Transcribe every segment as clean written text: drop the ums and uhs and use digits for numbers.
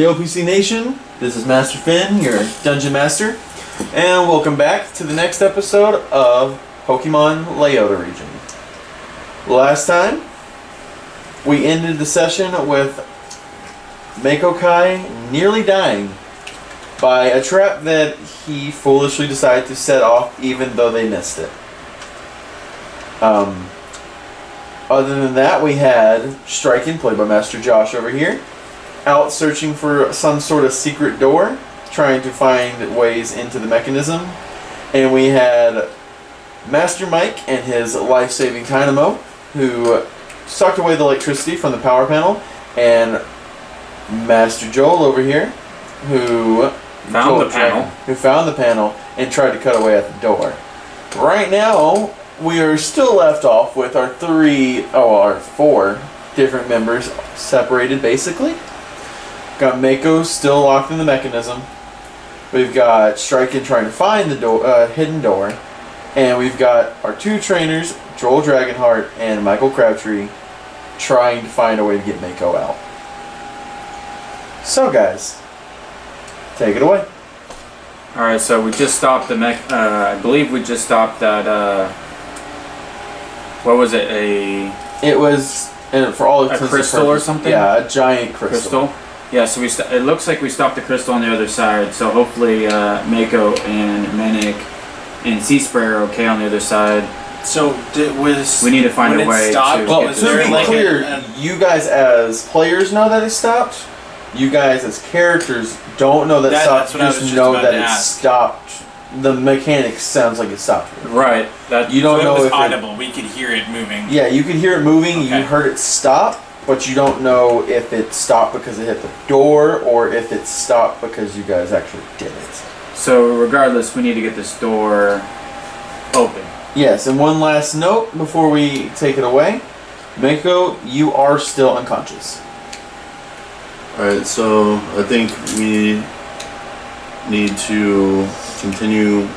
T.L.P.C. Nation, this is Master Finn, your Dungeon Master, and welcome back to the next episode of Pokémon Laota Region. Last time, we ended the session with Makokai nearly dying by a trap that he foolishly decided to set off even though they missed it. Other than that, we had Striken, played by Master Josh over here, out searching for some sort of secret door, trying to find ways into the mechanism. And we had Master Mike and his life-saving Dynamo, who sucked away the electricity from the power panel, and Master Joel over here, who found the panel and tried to cut away at the door. Right now, we are still left off with our four different members separated, basically. Got Mako still locked in the mechanism. We've got Striken trying to find the door, hidden door. And we've got our two trainers, Joel Dragonheart and Michael Crabtree, trying to find a way to get Mako out. So guys, take it away. Alright, so we just stopped the I believe we just stopped that, what was it, It was, for all intents and crystal or something? Yeah, a giant crystal. Yeah, so it looks like we stopped the crystal on the other side, so hopefully Mako and Manic and Sea Spray are okay on the other side. So we need to find a way to... Well, to be clear, you guys as players know that it stopped. You guys as characters don't know that it stopped. You just know that it stopped. The mechanics sounds like it stopped. Right. You don't know if it was if audible. We could hear it moving. Yeah, you could hear it moving. Okay. You heard it stop, but you don't know if it stopped because it hit the door or if it stopped because you guys actually did it. So regardless, we need to get this door open. Yes, and one last note before we take it away. Mako, you are still unconscious. Alright, so I think we need to continue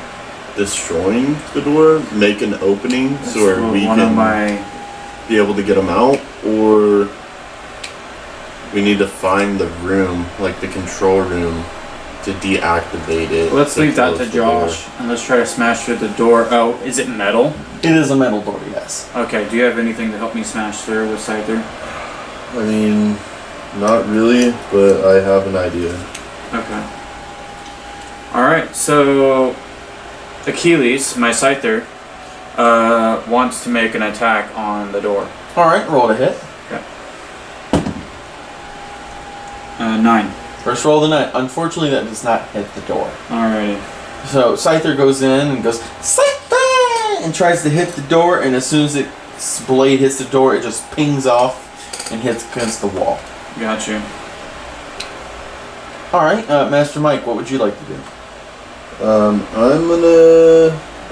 destroying the door, make an opening so we can be able to get them out, or we need to find the room, like the control room, to deactivate it. Let's leave that to Josh, and let's try to smash through the door. Oh, is it metal? It is a metal door, yes. Okay, do you have anything to help me smash through with Scyther? I mean, not really, but I have an idea. Okay. Alright, so Achilles, my Scyther, wants to make an attack on the door. Alright, roll to hit. Okay. 9. First roll of the night. Unfortunately, that does not hit the door. Alrighty. So Scyther goes in and goes, Scyther! And tries to hit the door, and as soon as its blade hits the door, it just pings off and hits against the wall. Got you. Alright, Master Mike, what would you like to do? I'm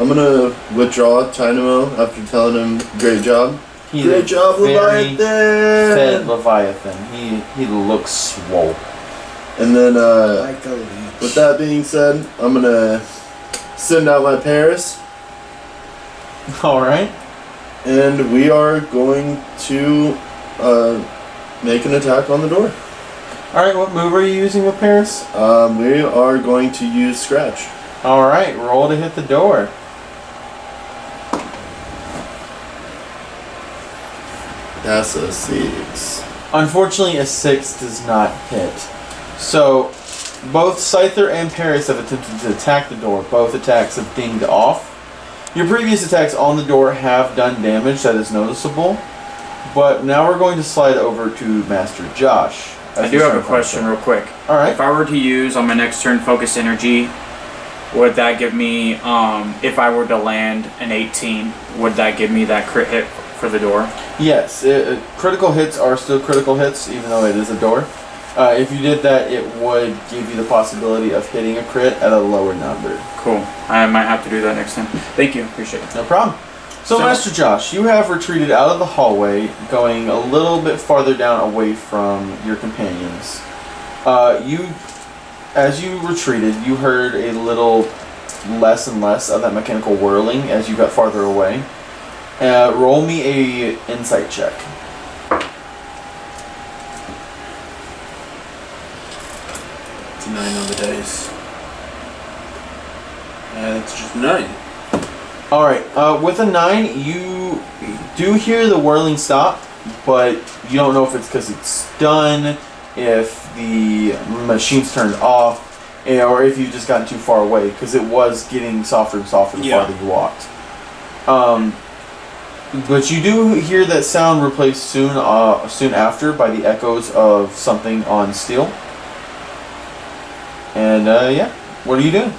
gonna withdraw Dynamo after telling him great job. Great job, Leviathan! Fed Leviathan. He looks swole. And then with that being said, I'm gonna send out my Paris. Alright. And we are going to make an attack on the door. Alright, what move are you using with Paris? We are going to use Scratch. Alright, roll to hit the door. That's a 6. Unfortunately, a 6 does not hit. So, both Scyther and Paris have attempted to attack the door. Both attacks have dinged off. Your previous attacks on the door have done damage that is noticeable. But now we're going to slide over to Master Josh. I do have a question real quick. Alright. If I were to use on my next turn Focus Energy, would that give me, if I were to land an 18, would that give me that crit hit for the door? Yes, critical hits are still critical hits, even though it is a door. If you did that, it would give you the possibility of hitting a crit at a lower number. Cool. I might have to do that next time. Thank you. Appreciate it. No problem. So, Master Josh, you have retreated out of the hallway, going a little bit farther down away from your companions. As you retreated, you heard a little less and less of that mechanical whirling as you got farther away. Roll me a insight check. It's a 9 on the dice. It's just 9. Alright, with a 9, you do hear the whirling stop, but you don't know if it's because it's done, if the machine's turned off, or if you've just gotten too far away, because it was getting softer and softer the farther you walked. But you do hear that sound replaced soon after by the echoes of something on steel. And yeah, what are you doing?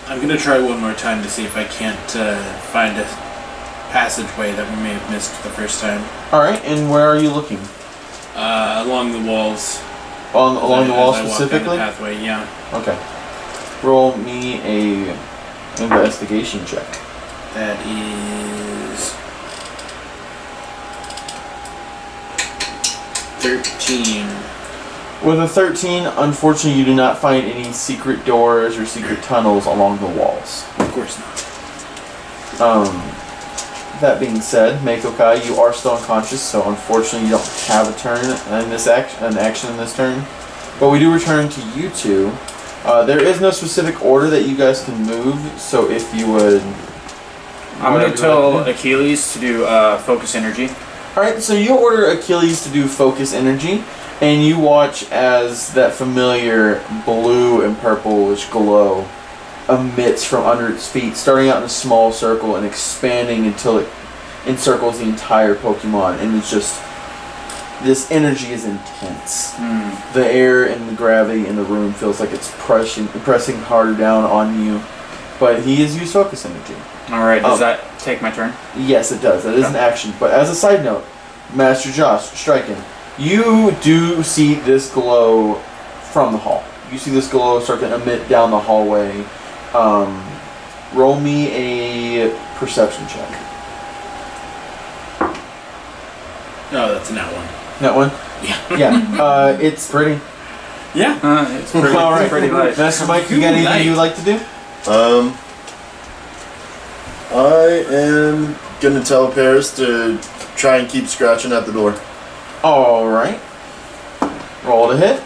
I'm gonna try one more time to see if I can't find a passageway that we may have missed the first time. Alright, and where are you looking? Along the walls. Along the wall As I walk down specifically? the pathway, yeah. Okay. Roll me a investigation check. That is 13. With a 13, unfortunately you do not find any secret doors or secret tunnels along the walls. Of course not. That being said, Makokai, you are still unconscious, so unfortunately you don't have a turn in this an action in this turn. But we do return to you two. There is no specific order that you guys can move, so if you would... I'm going to tell Achilles to do focus energy. Alright, so you order Achilles to do focus energy, and you watch as that familiar blue and purplish glow emits from under its feet, starting out in a small circle and expanding until it encircles the entire Pokemon, and it's just... This energy is intense. The air and the gravity in the room feels like it's pressing harder down on you, but he has used focus energy. Alright, does that take my turn? Yes, it does. That is an action. But as a side note, Master Josh, Striken, you do see this glow from the hall. You see this glow start to emit down the hallway. Roll me a perception check. Oh, that's a nat one. That one? Yeah. Yeah. It's pretty. Yeah. It's pretty, All right. it's pretty light. Master Mike, you got anything you'd like to do? I am gonna tell Paris to try and keep scratching at the door. All right. Roll to hit.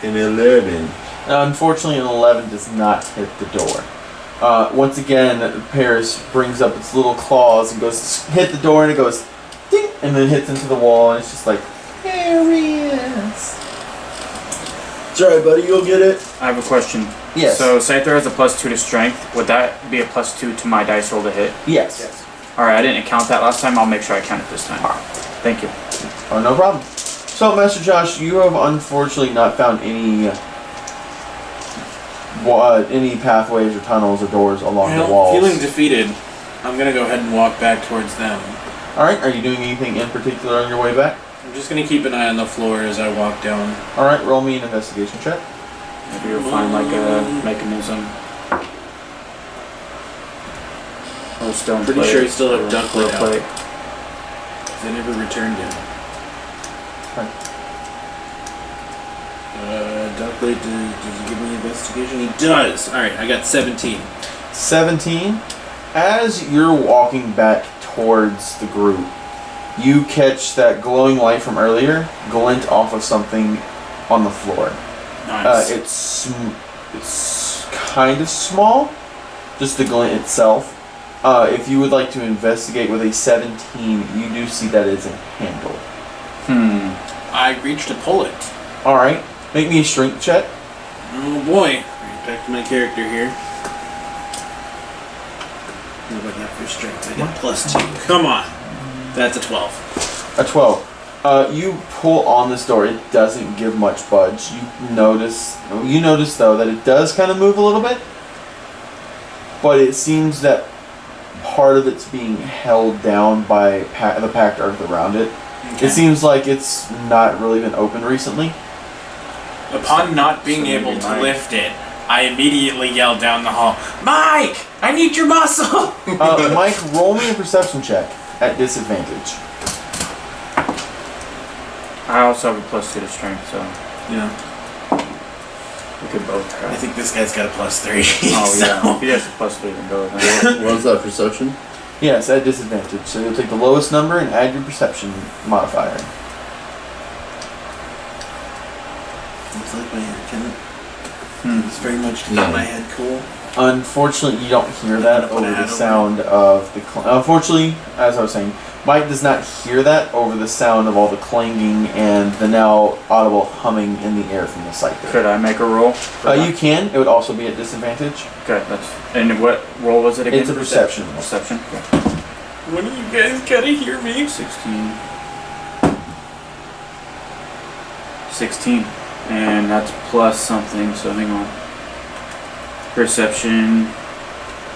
An 11. Unfortunately, an 11 does not hit the door. Once again, Paris brings up its little claws and goes to hit the door, and it goes ding, and then hits into the wall, and it's just like, there he is. It's alright, buddy, you'll get it. I have a question. Yes. So, Scyther has a +2 to strength. Would that be a +2 to my dice roll to hit? Yes. Alright, I didn't count that last time. I'll make sure I count it this time. Thank you. Oh, no problem. So, Master Josh, you have unfortunately not found any pathways or tunnels or doors along the walls. Feeling defeated, I'm gonna go ahead and walk back towards them. Alright, are you doing anything in particular on your way back? I'm just gonna keep an eye on the floor as I walk down. Alright, roll me an investigation check. Maybe you'll find like a mechanism. Oh, stone Pretty plate. sure I still have duck Steel plate out. plate. 'Cause I never returned it. Duck plate, does he give me investigation? He does! Alright, I got 17. 17. As you're walking back towards the group, you catch that glowing light from earlier glint off of something on the floor. Nice. It's kind of small, just the glint itself. If you would like to investigate with a 17, you do see that it's a handle. I reached to pull it. Alright, make me a strength check. Oh boy. Right back to my character here. What about that for strength? I got +2. Come on. That's a 12. A 12. You pull on this door. It doesn't give much budge. You notice though that it does kind of move a little bit, but it seems that part of it's being held down by the packed earth around it. Okay. It seems like it's not really been opened recently. Upon not being able to lift it, I immediately yelled down the hall, "Mike! I need your muscle!" Mike, roll me a perception check at disadvantage. I also have a +2 to strength, so Yeah. we could both I have. think this guy's got a +3. Oh yeah, so- if he has a +3, then go with that. What was that, perception? Yes, at disadvantage. So you'll take the lowest number and add your perception modifier. Looks like my haircut. It's very much to keep No. my head cool. Unfortunately, you don't hear that Put a over the hat over sound of the. Unfortunately, as I was saying, Mike does not hear that over the sound of all the clanging and the now audible humming in the air from the site. There. Could I make a roll? You can. It would also be at disadvantage. Okay, that's. And what roll was it again? It's a perception. Perception. Okay. When are you guys gotta hear me? 16. 16. And that's plus something, so hang on. Perception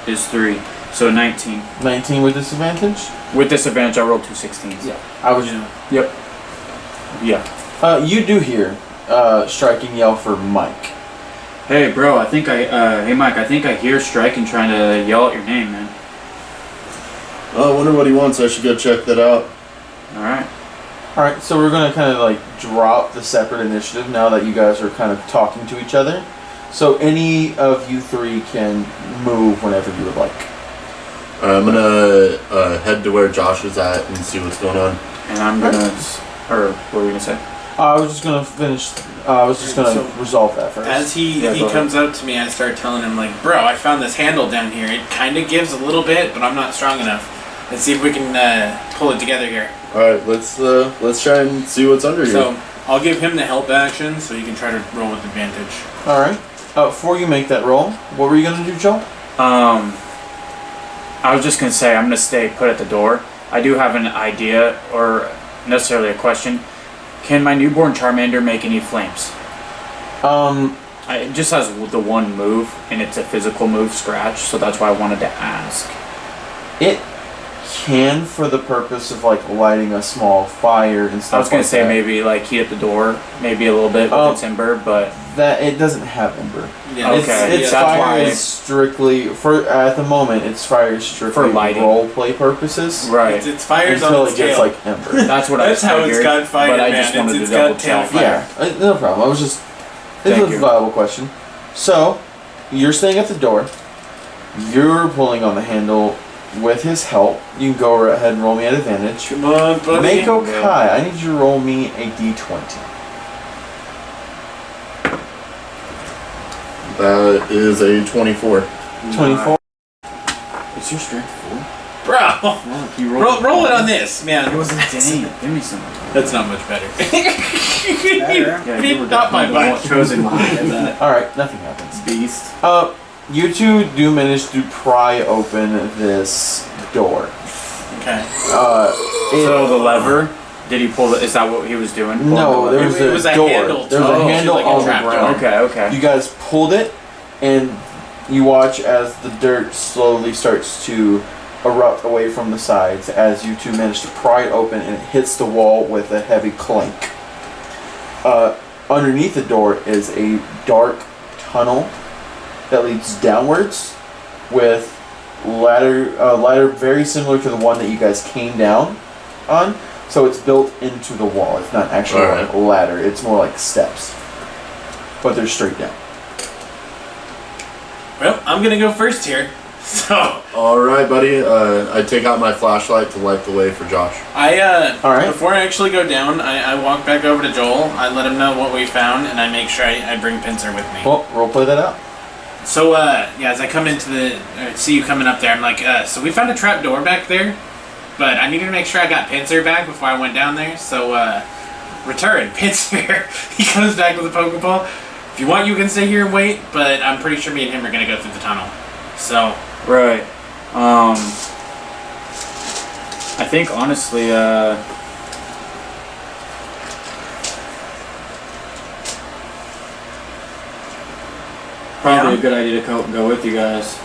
is 3. So 19. 19 with disadvantage. With disadvantage, I rolled 2 16s. Yeah. I was. Yep. Yeah. You do hear striking yell for Mike. Hey, bro, I think hey, Mike, I think I hear Striking trying to yell at your name, man. Oh, I wonder what he wants. I should go check that out. Alright. Alright, so we're going to kind of like drop the separate initiative now that you guys are kind of talking to each other. So any of you three can move whenever you would like. I'm gonna head to where Josh is at and see what's going on. And I'm gonna. Or what were you gonna say? I was just going to finish. I was just going to So, resolve that first. As he Yeah, go comes up to me, I start telling him like, "Bro, I found this handle down here. It kind of gives a little bit, but I'm not strong enough. Let's see if we can pull it together here." All right, let's try and see what's under So here. I'll give him the help action, so you can try to roll with advantage. Alright. Before you make that roll, what were you going to do, Joel? I was just gonna say I'm gonna stay put at the door. I do have an idea, or necessarily a question. Can my newborn Charmander make any flames? It just has the one move, and it's a physical move, Scratch, so that's why I wanted to ask. It can for the purpose of like lighting a small fire and stuff. I was gonna like say that. maybe like heat up the door, maybe a little bit with its ember, but That it doesn't have ember. Yeah, Okay. Its that's fire why- is strictly for at the moment. Its fire is strictly For lighting. role play purposes. right. It's fires Until on it its gets tail. like ember. That's what I That's how it's figured, got fire, but I man. just wanted It's to got double tail check. fire. Yeah, no problem. I was just. It's Thank a you. viable question. So, you're staying at the door. You're pulling on the handle with his help. You can go ahead and roll me at advantage. Come on, buddy. Mako Kai, I need you to roll me a d20. That is a 24. 24. It's your strength 4. Bro, Look, you rolled roll it on this, man. It was insane. Give me some. That's not much better. Yeah, you were Not my definitely the butt. chosen one at that. Alright, nothing happens. Beast. You two do manage to pry open this door. Okay. So the lever, did he pull the, is that what he was doing? No, there was It a was a door. handle There was to a it, handle like a on the trap door. ground. Okay, okay. You guys pulled it, and you watch as the dirt slowly starts to erupt away from the sides as you two manage to pry it open, and it hits the wall with a heavy clank. Underneath the door is a dark tunnel that leads downwards with ladder very similar to the one that you guys came down on. So it's built into the wall. It's not actually Alright. like a ladder. It's more like steps. But they're straight down. Well, I'm gonna go first here. So All right, buddy. I take out my flashlight to light the way for Josh. Alright. before I actually go down, I walk back over to Joel. I let him know what we found, and I make sure I bring Pincer with me. Well, roleplay that out. So, yeah, as I come into see you coming up there, I'm like, so we found a trap door back there, but I needed to make sure I got Pincer back before I went down there, so, return, Pincer. He comes back with a Pokeball. If you want, you can stay here and wait, but I'm pretty sure me and him are gonna go through the tunnel. So, Right. I think honestly, probably Yeah. a good idea to go with you guys.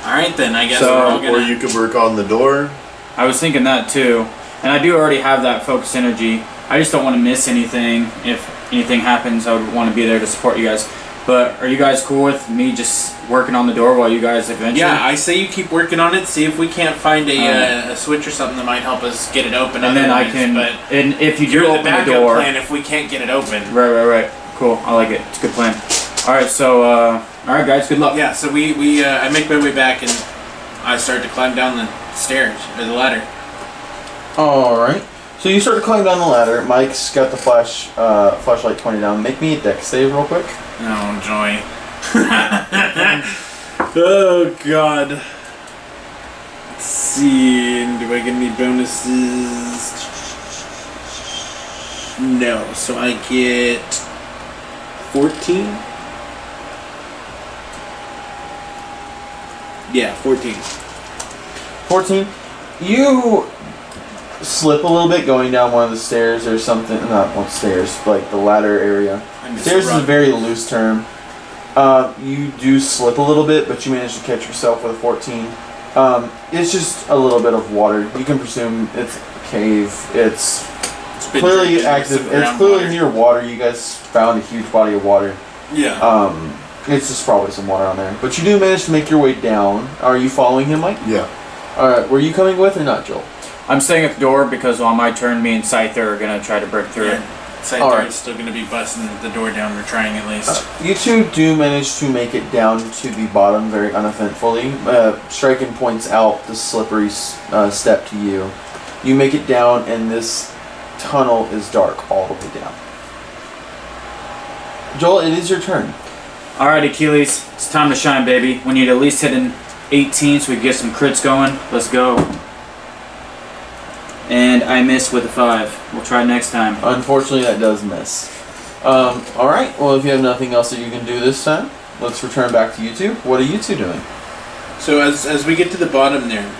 alright then, I guess So, we're all Or gonna... you could work on the door. I was thinking that too, and I do already have that focus energy. I just don't want to miss anything. If anything happens, I would want to be there to support you guys. But are you guys cool with me just working on the door while you guys adventure? Yeah, I say you keep working on it, see if we can't find a switch or something that might help us get it open. and then I otherwise, can. But And if you do you're the open the backup door, plan if we can't get it open. right. Cool. I like it. It's a good plan. All right. So, all right, guys. Good luck. Yeah, so I make my way back and I start to climb down the stairs or the ladder. Alright. So So you start to climb down the ladder. Mike's got the flashlight pointed down. Make me a dex save real quick. Oh, joy. Oh, God. Let's see. Do I get any bonuses? No. So I get 14? Yeah, 14. 14. You slip a little bit going down one of the stairs or something. Not one stairs, like the ladder area. Stairs is a very loose term. You do slip a little bit, but you manage to catch yourself with a 14. It's just a little bit of water. You can presume it's a cave. It's clearly active. It's clearly near water. You guys found a huge body of water. Yeah. It's just probably some water on there. But you do manage to make your way down. Are you following him, Mike? Yeah. Alright, were you coming with or not, Joel? I'm staying at the door because on my turn, me and Scyther are gonna try to break through it. Scyther is still going to be busting the door down or trying at least. You two do manage to make it down to the bottom very uneventfully. Striken points out the slippery step to you. You make it down, and this tunnel is dark all the way down. Joel, it is your turn. Alright, Achilles, it's time to shine, baby. We need at least hit an 18 so we can get some crits going. Let's go. And I missed with a 5. We'll try next time. Unfortunately, that does miss. Alright, well, if you have nothing else that you can do this time, let's return back to you two. What are you two doing? So as we get to the bottom there,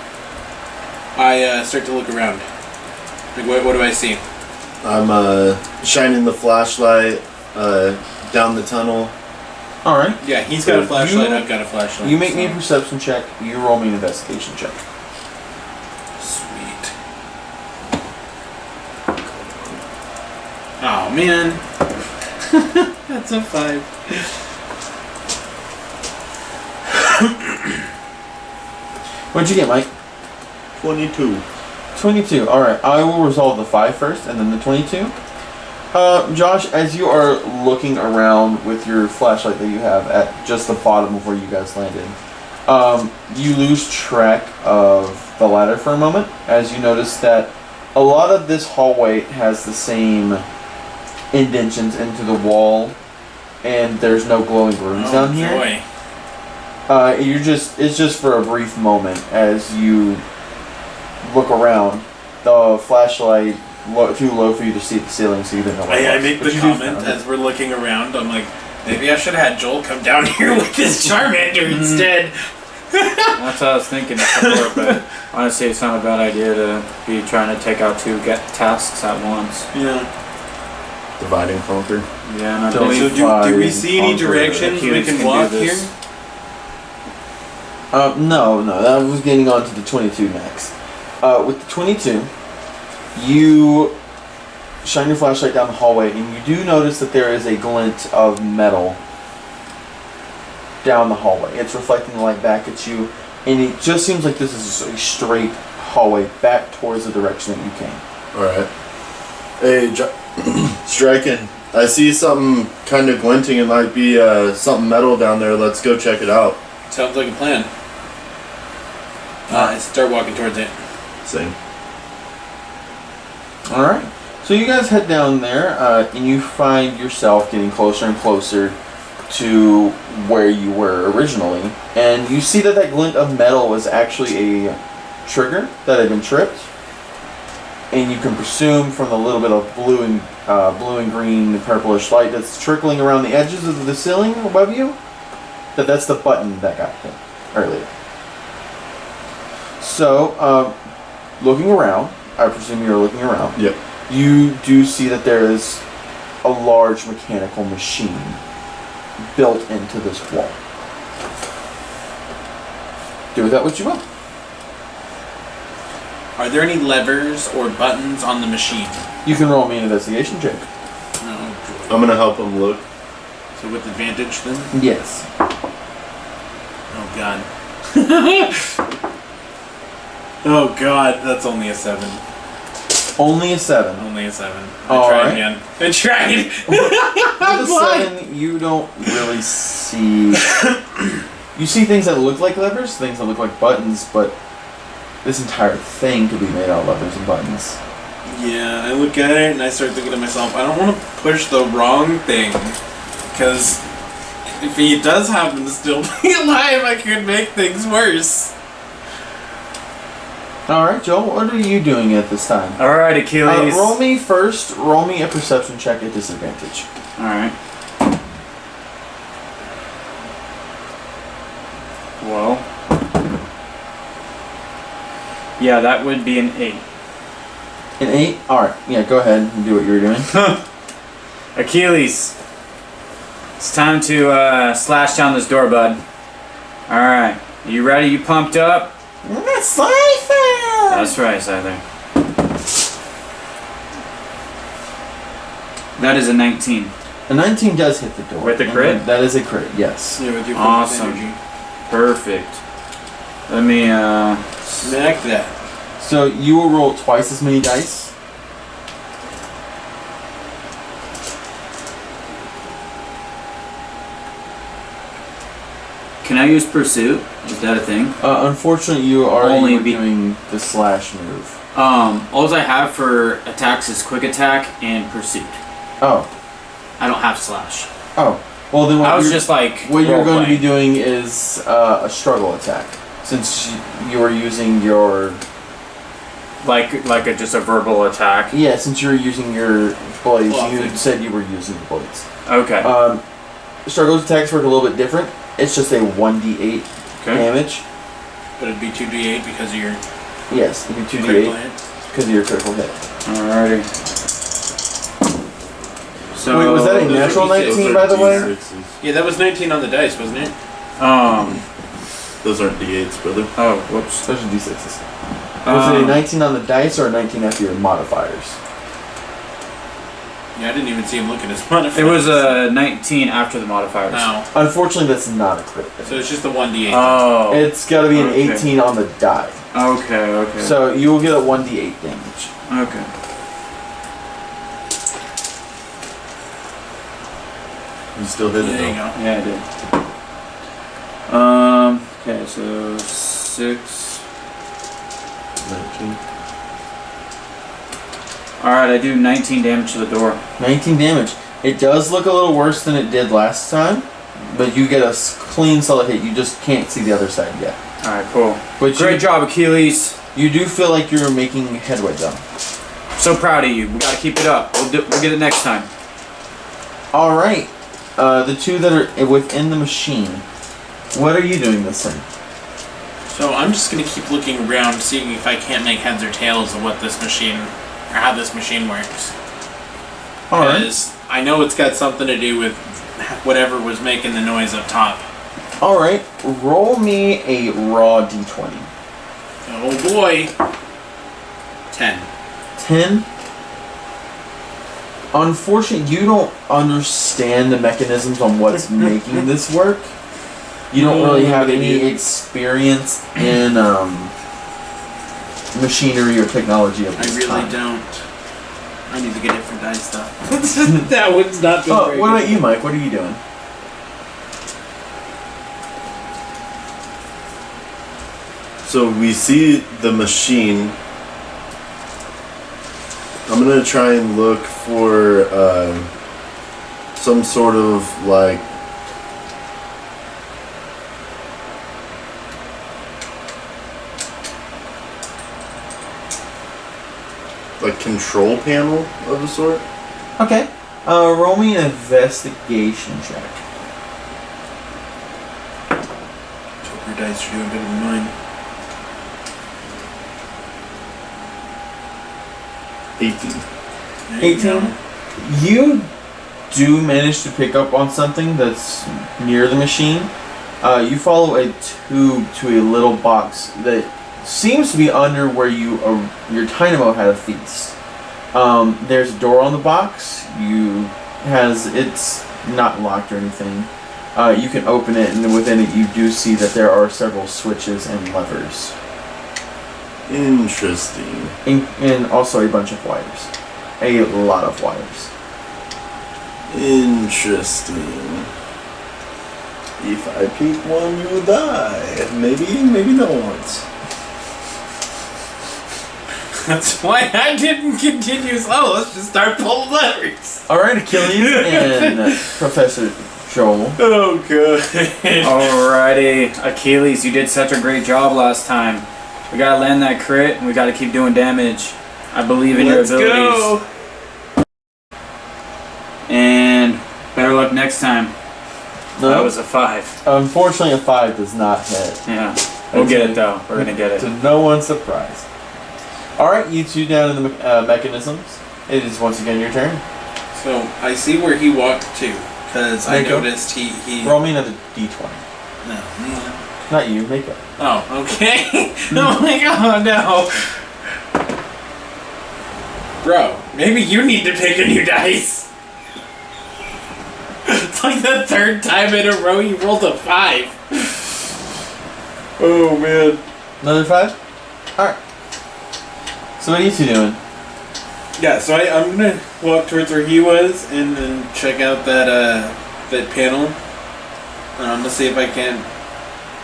I start to look around. Like, what do I see? I'm shining the flashlight down the tunnel. Alright. Yeah, he's got a flashlight, I've got a flashlight. You make me a perception check, you roll me an investigation check. Sweet. Oh, man. That's a 5. What'd you get, Mike? 22. 22. Alright, I will resolve the 5 first, and then the 22. Josh, as you are looking around with your flashlight that you have at just the bottom of where you guys landed, you lose track of the ladder for a moment, as you notice that a lot of this hallway has the same indentions into the wall, and there's no glowing rooms down here. It's just for a brief moment as you look around. The flashlight too low for you to see the ceiling, so you didn't know what it was. I make the comment as we're looking around. I'm like, maybe I should have had Joel come down here with this Charmander instead. That's what I was thinking before, but honestly, it's not a bad idea to be trying to take out 2 tasks at once. Yeah. Divide and conquer. Yeah, and I So believe do we see any directions we can walk here? No, that was getting on to the 22 next. With the 22, you shine your flashlight down the hallway, and you do notice that there is a glint of metal down the hallway. It's reflecting the light back at you, and it just seems like this is a straight hallway back towards the direction that you came. Alright. Hey, Striken, I see something kind of glinting. It might be something metal down there. Let's go check it out. Sounds like a plan. I start walking towards it. Same. Alright. So you guys head down there, and you find yourself getting closer and closer to where you were originally. And you see that glint of metal was actually a trigger that had been tripped. And you can presume from the little bit of blue and green purplish light that's trickling around the edges of the ceiling above you, that's the button that got hit earlier. So, looking around, I presume you're looking around. Yep. You do see that there is a large mechanical machine built into this wall. Do with that what you will. Are there any levers or buttons on the machine? You can roll me an investigation check. No. I'm gonna help him look. So with advantage then? Yes. Oh god. Oh god, that's only a 7. Only a 7. Only a 7. All tried right. again. I tried. With a 7, you don't really see... You see things that look like levers, things that look like buttons, but this entire thing could be made out of levers and buttons. Yeah, I look at it and I start thinking to myself, I don't want to push the wrong thing. Because if he does happen to still be alive, I could make things worse. Alright, Joel, what are you doing at this time? Alright, Achilles. Roll me a perception check at disadvantage. Alright. Well. Yeah, that would be an 8. An 8? Alright, yeah, go ahead and do what you were doing. Achilles. It's time to slash down this door, bud. Alright. You ready? You pumped up? That's right, Scyther. That is a 19. A 19 does hit the door. With the crit? That is a crit, yes. Yeah, with your Awesome. energy. Perfect. Let me, Smack that. So you will roll twice as many dice. Can I use Pursuit? Is that a thing? Unfortunately, you are Only doing the slash move. All I have for attacks is Quick Attack and Pursuit. Oh. I don't have Slash. Oh. Well, then I was just like, what you're going to be role-playing. doing is a struggle attack, since you are using your just a verbal attack. since you're using your blades. Well, You said you were using your blades. Okay. Struggle attacks work a little bit different. It's just a 1d8 damage. But it'd be 2d8 because of your Yes, it'd be critical 2d8 hit. because of your critical hit. Alrighty. So Wait, was that a those natural are D6s. 19, by the way? D6s. Yeah, that was 19 on the dice, wasn't it? Those aren't D8s, brother. Oh, whoops. Those are d6s. Was it a 19 on the dice or a 19 after your modifiers? Yeah, I didn't even see him look at his modifiers. It was a 19 after the modifiers. No. Unfortunately, that's not a crit. So it's just a 1d8. Oh. It's got to be an Okay. 18 on the die. Okay. So you will get a 1d8 damage. Okay. You still hit it There you though. go. Yeah, I did. Okay, so 6. 19. Alright, I do 19 damage to the door. 19 damage. It does look a little worse than it did last time, but you get a clean solid hit. You just can't see the other side yet. Alright, cool. But Great job, Achilles. You do feel like you're making headway though. So proud of you. We gotta keep it up. We'll get it next time. All right, the two that are within the machine. What are you doing this time? So I'm just gonna keep looking around, seeing if I can't make heads or tails of what this machine, or how this machine works. All right. Because I know it's got something to do with whatever was making the noise up top. All right. Roll me a raw d20. Oh boy. 10. 10. Unfortunately, you don't understand the mechanisms on what's making this work. You don't really have any experience in machinery or technology of I this really kind. don't. I need to get different dice stuff. That one's not been Oh, very what good. about you, Mike? What are you doing? So we see the machine. I'm gonna try and look for some sort of like control panel of a sort. Okay. Roll me an investigation check. Hope your dice are doing better than mine. 18. There you 18. go. You do manage to pick up on something that's near the machine. You follow a tube to a little box that seems to be under where your dynamo had a feast. There's a door on the box. It's not locked or anything. You can open it, and within it you do see that there are several switches and levers. Interesting. And also a bunch of wires. A lot of wires. Interesting. If I pick one, you die. Maybe not. That's why I didn't continue. Oh, let's just start pulling levers. All right, Achilles and Professor Joel. Oh, good. Alrighty, Achilles, you did such a great job last time. We gotta land that crit, and we gotta keep doing damage. I believe in Let's your abilities. go. And better luck next time. No. That was a 5. Unfortunately, a 5 does not hit. Yeah. We'll get it though. We're gonna get it. To no one's surprise. All right, you two down in the mechanisms. It is once again your turn. So I see where he walked to, because I Mako. noticed he. Roll me another d20. No. Not you, Mako. Oh, okay. I'm like, oh no. Bro, maybe you need to pick a new dice. It's like the 3rd time in a row you rolled a 5. Oh man. Another 5? Alright. So what are you two doing? Yeah, so I'm gonna walk towards where he was and then check out that panel. And I'm gonna see if I can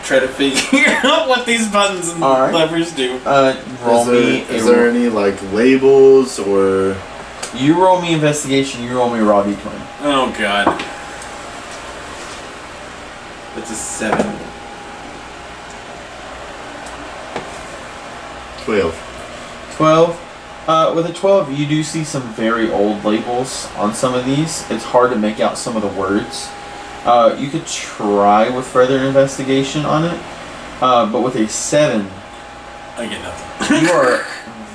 try to figure out what these buttons and Alright. levers do. Roll me Is there any like labels or? You roll me investigation, you roll me raw d20. Oh god. That's a 7. 12. 12. With a 12, you do see some very old labels on some of these. It's hard to make out some of the words. You could try with further investigation on it, but with a 7, I get nothing. you are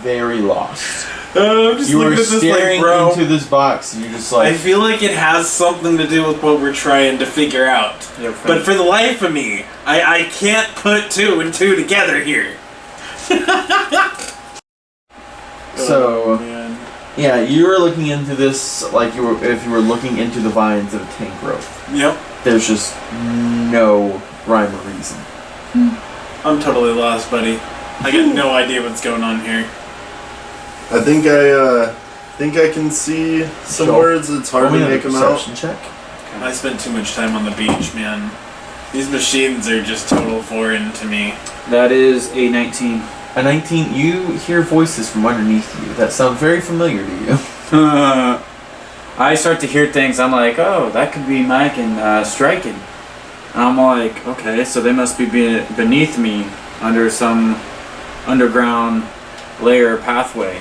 very lost. I'm just You are looking at this staring like, bro. into this box, and you're just I like, feel like it has something to do with what we're trying to figure out. But for the life of me, I can't put 2 and 2 together here. so, Oh, man. yeah, you were looking into this like if you were looking into the vines of tank growth. Yep. There's just no rhyme or reason. I'm totally lost, buddy. I got no idea what's going on here. I think I can see some Sure. words. It's hard Roll me to another make them out. perception check. I spent too much time on the beach, man. These machines are just total foreign to me. That is a 19. A 19, you hear voices from underneath you that sound very familiar to you. I start to hear things. I'm like, oh, that could be Mike and Striking. And I'm like, okay, so they must be beneath me under some underground layer pathway.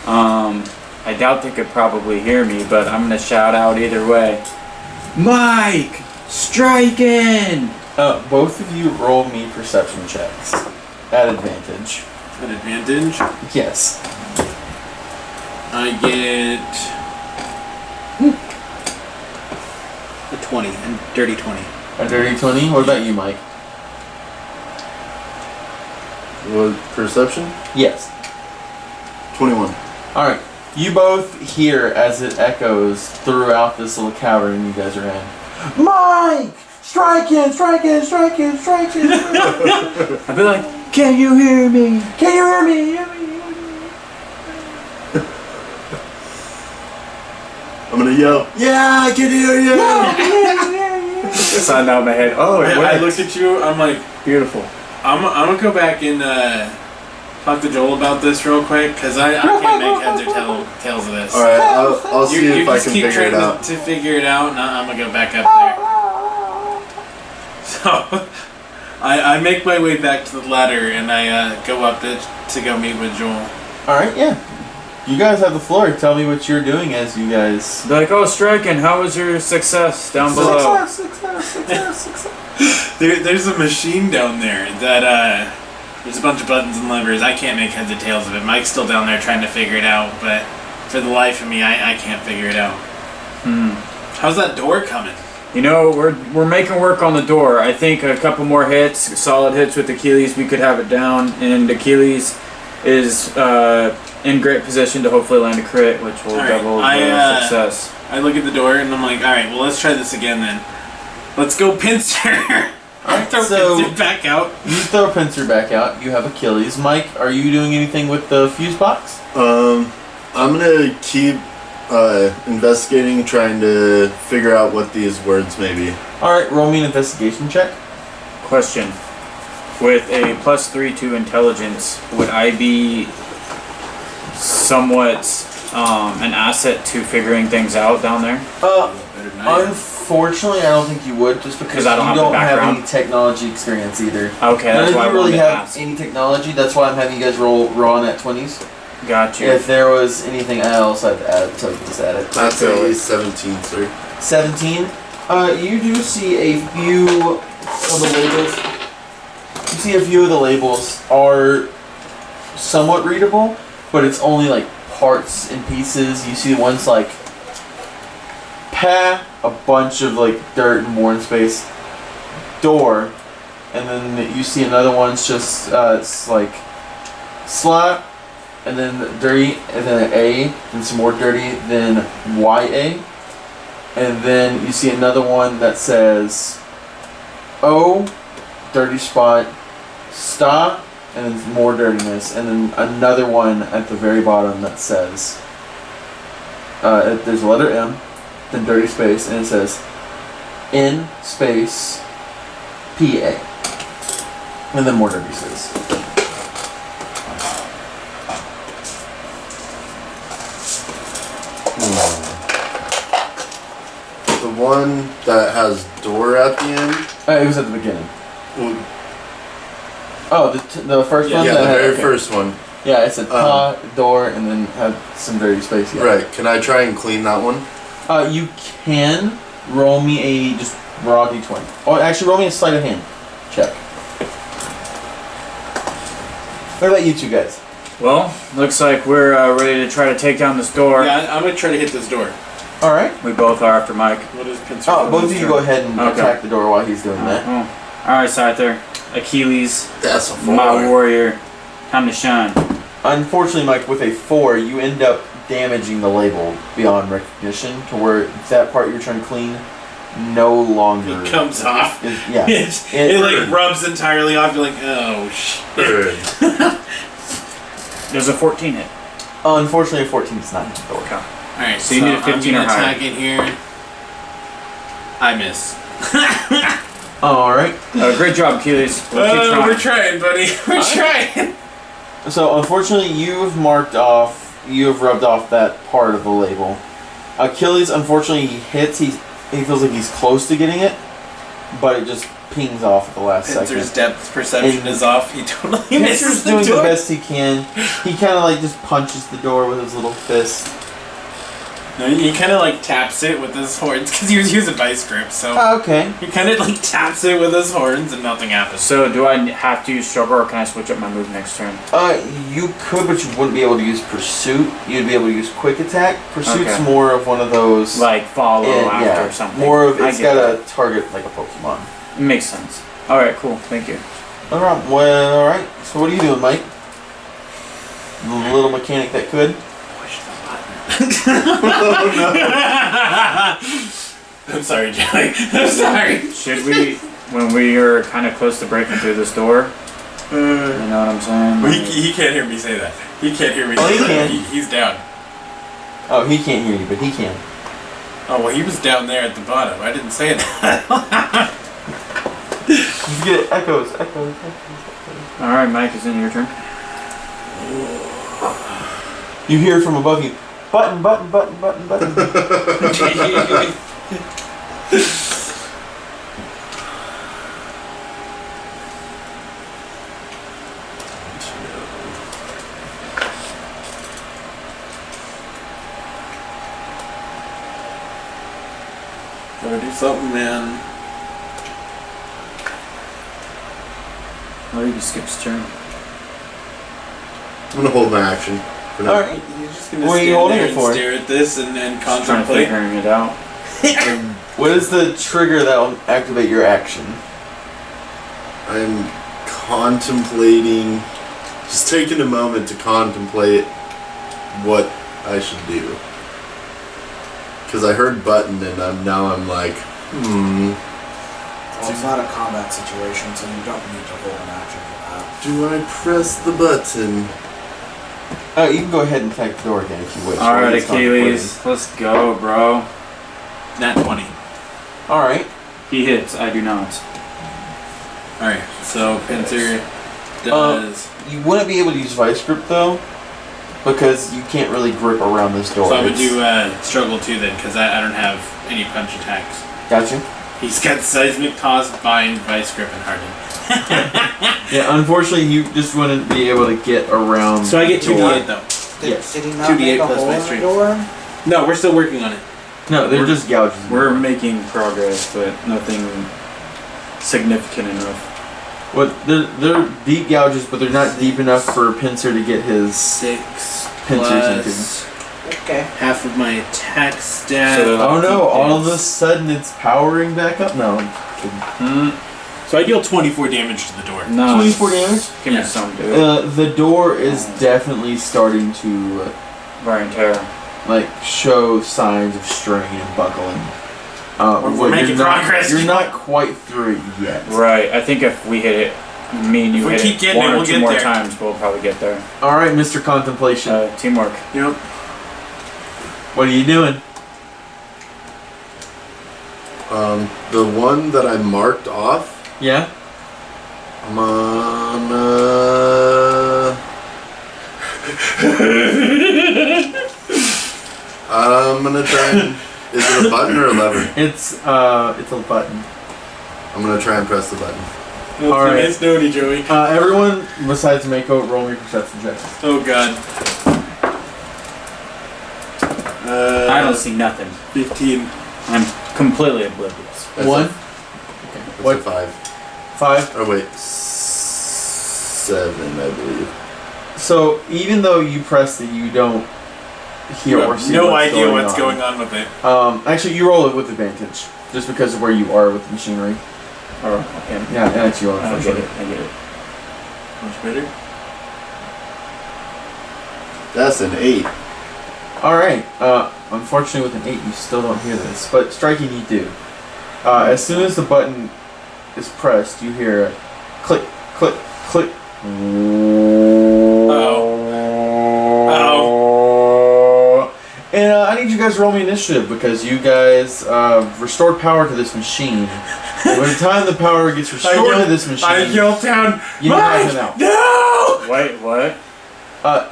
I doubt they could probably hear me, but I'm gonna shout out either way. Mike! Striking! Both of you roll me perception checks. At advantage. An advantage. Yes. I get a 20, and dirty 20. A dirty 20? What about you, Mike? What perception? Yes. 21. Alright. You both hear as it echoes throughout this little cavern you guys are in. Mike! Striking! Striking! Striking! Striking! I'd be like, can you hear me? Can you hear me? Hear me? I'm gonna yell. Yeah, I can hear you. Sign out my head. Oh, it I worked. look at you, I'm like, Beautiful. I'm gonna go back and talk to Joel about this real quick, because I can't make heads or tails of this. All right, I'll see You if I just can keep figure it trying out. to figure it out, and I'm gonna go back up there. So, I make my way back to the ladder, and I go up to go meet with Joel. Alright, yeah. You guys have the floor. Tell me what you're doing as you guys... Be like, oh, Striking, how was your success down below? Success. There's a machine down there that, there's a bunch of buttons and levers. I can't make heads or tails of it. Mike's still down there trying to figure it out, but for the life of me, I can't figure it out. How's that door coming? You know, we're making work on the door. I think a couple more hits, solid hits with Achilles, we could have it down. And Achilles is in great position to hopefully land a crit, which will All right, double the success. I look at the door and I'm like, alright, well, let's try this again then. Let's go pincer! I throw so- pincer back out. You throw a pincer back out. You have Achilles. Mike, are you doing anything with the fuse box? I'm gonna keep investigating, trying to figure out what these words may be. Alright, roll me an investigation check. Question. With a +3 to intelligence, would I be somewhat an asset to figuring things out down there? Better than I am. Unfortunately, I don't think you would, just because 'Cause I don't you have the don't have background? any technology experience either. Okay, None that's of why I you really wanted to have ask. any technology. That's why I'm having you guys roll raw net 20s. Got you. If there was anything else, I'd add to just add it. That's a 17, sir. 17. You do see a few of the labels. You see a few of the labels are somewhat readable, but it's only like parts and pieces. You see ones like "pa," a bunch of like dirt and worn space, "door," and then you see another one's just it's like "slap," and then "dirty," and then an "a," and some more "dirty," then "ya," and then you see another one that says "o," dirty spot, "sta," and then more dirtiness, and then another one at the very bottom that says there's a letter M, then dirty space, and it says "in space PA," and then more dirty space. The one that has door at the end. It was at the beginning. Well, Oh, the first one. yeah, that the had, very okay. first one. Yeah, it said "pa," door, and then had some dirty space. Yeah. Right. Can I try and clean that one? You can roll me a just raw d20. Oh, actually, roll me a sleight of hand check. What about you two guys? Well, looks like we're ready to try to take down this door. Yeah, I'm gonna try to hit this door. All right. We both are after Mike. What is pincer? Oh, both of you go ahead and Okay. attack the door while he's doing that. Oh. Alright, Scyther. Achilles, That's a 4. my warrior. Time to shine. Unfortunately, Mike, with a 4, you end up damaging the label beyond recognition to where that part you're trying to clean no longer It comes off. yeah. It like rubs entirely off. You're like, oh shit. There's a 14 hit. Unfortunately, a 14 is not hit the door. Okay. Alright, So you need a 15 I'm or gonna higher. attack it here. I miss. All right. Great job, Achilles. We'll keep trying. We're trying, buddy. We're trying. So unfortunately, you've rubbed off that part of the label. Achilles, unfortunately, he hits. He feels like he's close to getting it, but it just pings off at the last Pincer's second. depth perception is off. He totally Pincer's misses the doing the door. best he can. He kind of like just punches the door with his little fist. No, he kind of like taps it with his horns because he was using vice grip. So Oh, okay. he kind of like taps it with his horns and nothing happens. So, do I have to use struggle or can I switch up my move next turn? You could, but you wouldn't be able to use pursuit. You'd be able to use quick attack. Pursuit's Okay. more of one of those. Like follow after yeah, or something. more of I it's get got a target like a Pokemon. It makes sense. Alright, cool. Thank you. All right. Well, all right. So what are you doing, Mike? The little mechanic that could. Push the button. Oh I'm sorry, Joey. I'm sorry. Should we, when we are kind of close to breaking through this door, you know what I'm saying? Well, he can't hear me say that. He can't hear me Oh, say he that. can. He's down. Oh, he can't hear you, but he can. Oh, well, he was down there at the bottom. I didn't say that. You get echoes. Alright, Mike, is it your turn? You hear from above you, button. Gotta do something, man. Or you can skip his turn. I'm gonna hold my action for now. All right. You're just gonna What are you stand holding there it and for? stare at this and Just trying to contemplate. figuring it out. What is the trigger that will activate your action? I'm contemplating, just taking a moment to contemplate what I should do. Because I heard button and I'm like, Well, it's not a combat situation, so you don't need to hold an action for that. do I press the button? You can go ahead and attack the door again if you wish. Alright, It's Achilles. Let's go, bro. Nat 20. contemplating. All right. He hits, I do not. Alright, so Pincer does. You wouldn't be able to use Vice Grip though, because you can't really grip around this door. So I would It's- do struggle 2 then, because I don't have any punch attacks. Gotcha. He's got seismic, toss, bind, vice grip, and harden. Yeah, unfortunately, you just wouldn't be able to get around. So I get the door. 2d8 though. Yes. Did he not 2d8 make a plus hole my in the strength. door? No, we're still working on it. No, they're just gouges. We're making progress, but nothing significant enough. What they're deep gouges, but they're not deep enough for Pincer to get his 6 pincers plus Okay. half of my attack stat. So they're Oh no! All of a Yes. sudden, it's powering back up. No, I'm kidding. So I deal 24 damage to the door. No. 24 damage. Give me Yeah. some, dude. The door is definitely starting to Wear and tear. like show signs of strain and buckling. We're but making you're not, progress. You're not quite through it yet. Right. I think if we hit it, me and you If we hit keep it getting one it, or we'll two get more there. times, we'll probably get there. All right, Mr. Contemplation. Teamwork. Yep. What are you doing? The one that I marked off, Yeah. I'm gonna... I'm gonna try and... Is it a button or a lever? It's a button. I'm gonna try and press the button. All right. It's Nody, Joey. Everyone besides Mako, roll me perception checks. Oh god. I don't see nothing. 15. I'm completely oblivious. That's One. That's What? a 5. 5. Oh wait, 7, I believe. So even though you pressed it, you don't hear You or have see no what's idea going what's on. going on with it. Actually, you roll it with advantage, just because of where you are with the machinery. Or him. Yeah, and it's your own. I get unfortunately. it. I get it. Much better. That's an 8. All right. Unfortunately, with an 8, you still don't hear this, but striking, you do. As soon as the button is pressed, you hear a click, click, click. Uh-oh. And I need you guys to roll me initiative because you guys restored power to this machine. And by the time the power gets restored to this I machine, yelled down, you have Mike! him out. No! Wait, what?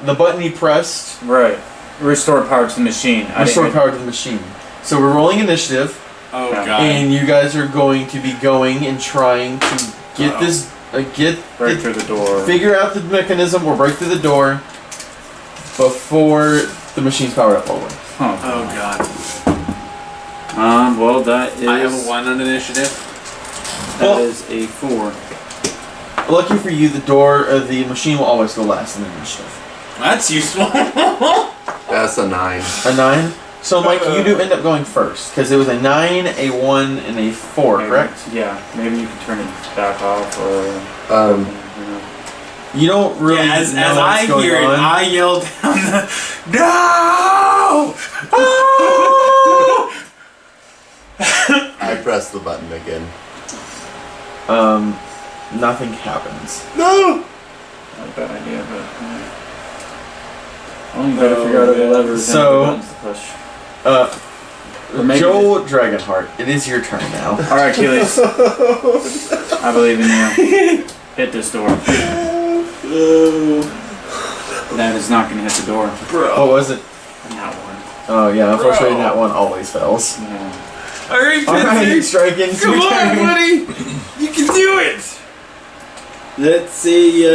The button he pressed Right. Restore power to the machine. restored power to the machine. So we're rolling initiative, Oh Yeah. god. and you guys are going to be going and trying to get Uh-oh. this, Break through the door. figure out the mechanism or break through the door before the machine's powered up all the way. Oh god. Well, that is. I have a 1 on initiative. That is a 4. Lucky for you, the machine will always go last in the initiative. That's useful. That's a 9. A 9. So, Mike, you do end up going first because it was a 9, a 1, and a 4, Maybe- correct? Yeah. Maybe you can turn it back off or. Um, You know. You don't really Yeah, as know I what's going hear it, on. I yelled down the No! Oh! I pressed the button again. Nothing happens. No! Not a bad idea, but. Only gotta figure out other levers So- and buttons to push. Or maybe Joel Dragonheart, it is your turn now. Alright, Achilles. I believe in you. Hit this door. That is not gonna hit the door. What was it? That one. Oh, yeah, unfortunately, Bro. that one always fails. Yeah. Alright, Alright, strike into Come your on, turn. buddy! You can do it! Let's say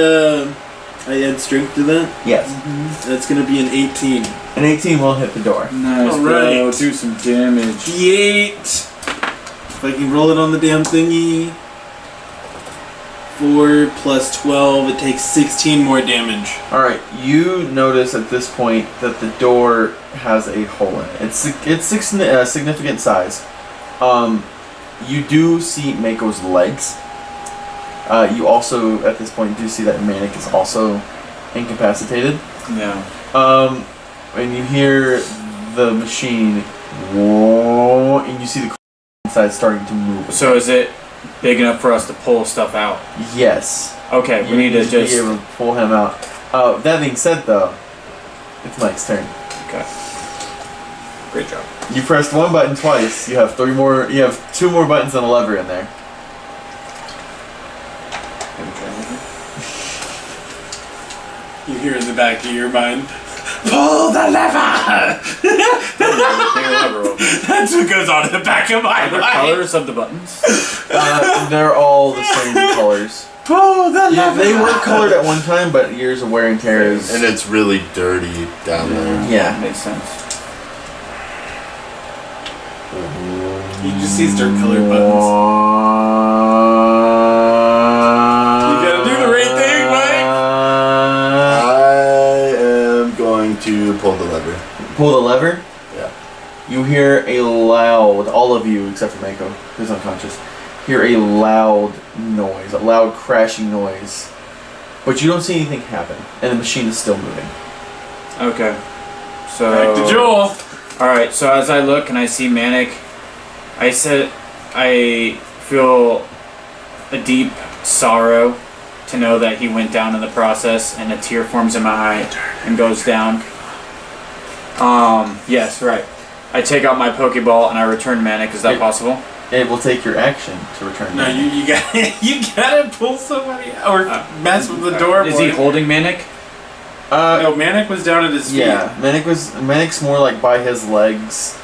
I add strength to that. Yes. That's gonna be an 18. An 18 will hit the door. Nice, bro. Alright. Do some damage. D8. If I can roll it on the damn thingy. 4 plus 12, it takes 16 more damage. Alright, you notice at this point that the door has a hole in it. It's significant size. You do see Mako's legs. You also, at this point, do see that Manic is also incapacitated. Yeah. And you hear the machine, and you see the inside starting to move. So is it big enough for us to pull stuff out? Yes. Okay, we You need to be just. able to pull him out. That being said, though, it's Mike's turn. Okay. Great job. You pressed one button twice. You have 2 more buttons and a lever in there. You hear in the back of your mind, Pull the lever! That's what goes on in the back of my Are there mind. colors of the buttons? They're all the same colors. Pull the Yeah, lever! they were colored at one time, but years of wear and tear is. And it's really dirty down there. Yeah. Makes sense. You just see dirt colored buttons. You gotta do the right thing, Mike! I am going to pull the lever. Pull the lever. Yeah. You hear a loud, all of you except for Mako, who's unconscious, hear a loud noise, a loud crashing noise. But you don't see anything happen, and the machine is still moving. Okay. So. Back to Joel. Alright, so as I look and I see Manic, I feel a deep sorrow to know that he went down in the process, and a tear forms in my eye and goes down. Yes, right. I take out my Pokeball and I return Manic. Is that possible? It will take your action to return. No, you gotta pull somebody or mess with the door. Is he holding Manic? No, Manic was down at his feet. Yeah, Manic's more like by his legs.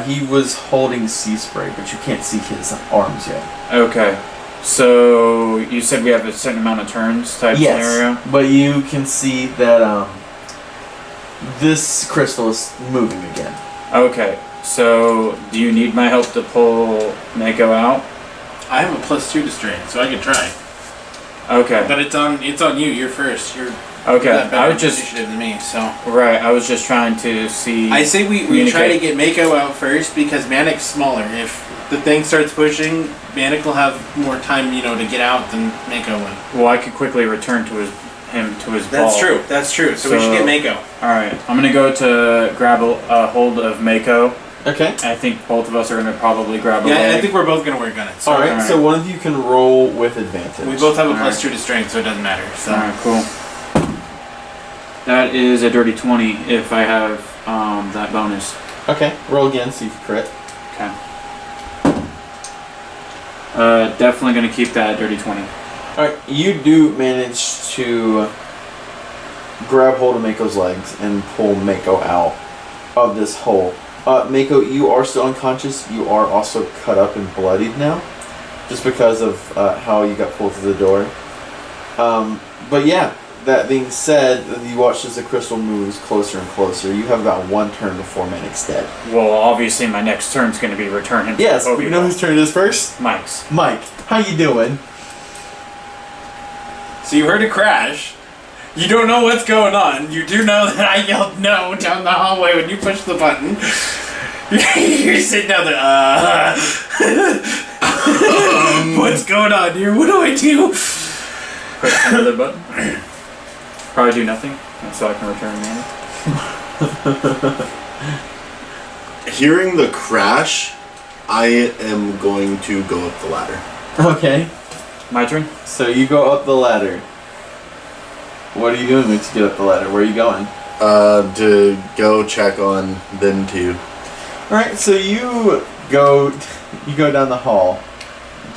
He was holding Sea Spray, but you can't see his arms yet. Okay. So you said we have a certain amount of turns type scenario? But you can see that this crystal is moving again. Okay. So do you need my help to pull Mako out? I have a +2 to strain, so I can try. Okay. But it's on you. You're first. You're Okay. got better I was just initiative than me. So right. I was just trying to see. I say we try to get Mako out first because Manic's smaller. If the thing starts pushing, Manic will have more time, to get out than Mako will. Well, I could quickly return to his ball. That's true. So we should get Mako. All right. I'm gonna go to grab a hold of Mako. Okay. I think both of us are gonna probably grab a Yeah, leg. I think we're both gonna work on it. So Alright, so one of you can roll with advantage. we both have a Alright. +2 to strength, so it doesn't matter. So Alright, cool. That is a dirty 20 if I have that bonus. Okay, roll again, see if you crit. Okay. Definitely gonna keep that dirty 20. Alright, you do manage to grab hold of Mako's legs and pull Mako out of this hole. Mako, you are still unconscious. You are also cut up and bloodied now, just because of how you got pulled through the door. But yeah, that being said, you watch as the crystal moves closer and closer. You have about one turn before Manic's dead. Well, obviously my next turn's gonna be return him. Yes, to the you know whose turn it is first? Mike's. Mike, how you doing? So you heard a crash. You don't know what's going on. You do know that I yelled no down the hallway when you pushed the button. You're sitting down there, what's going on here? What do I do? Press another button. Probably do nothing, so I can return Manic. Hearing the crash, I am going to go up the ladder. Okay, My turn? so you go up the ladder. What are you doing to get up the ladder? Where are you going? To go check on them two. Alright, so you go down the hall,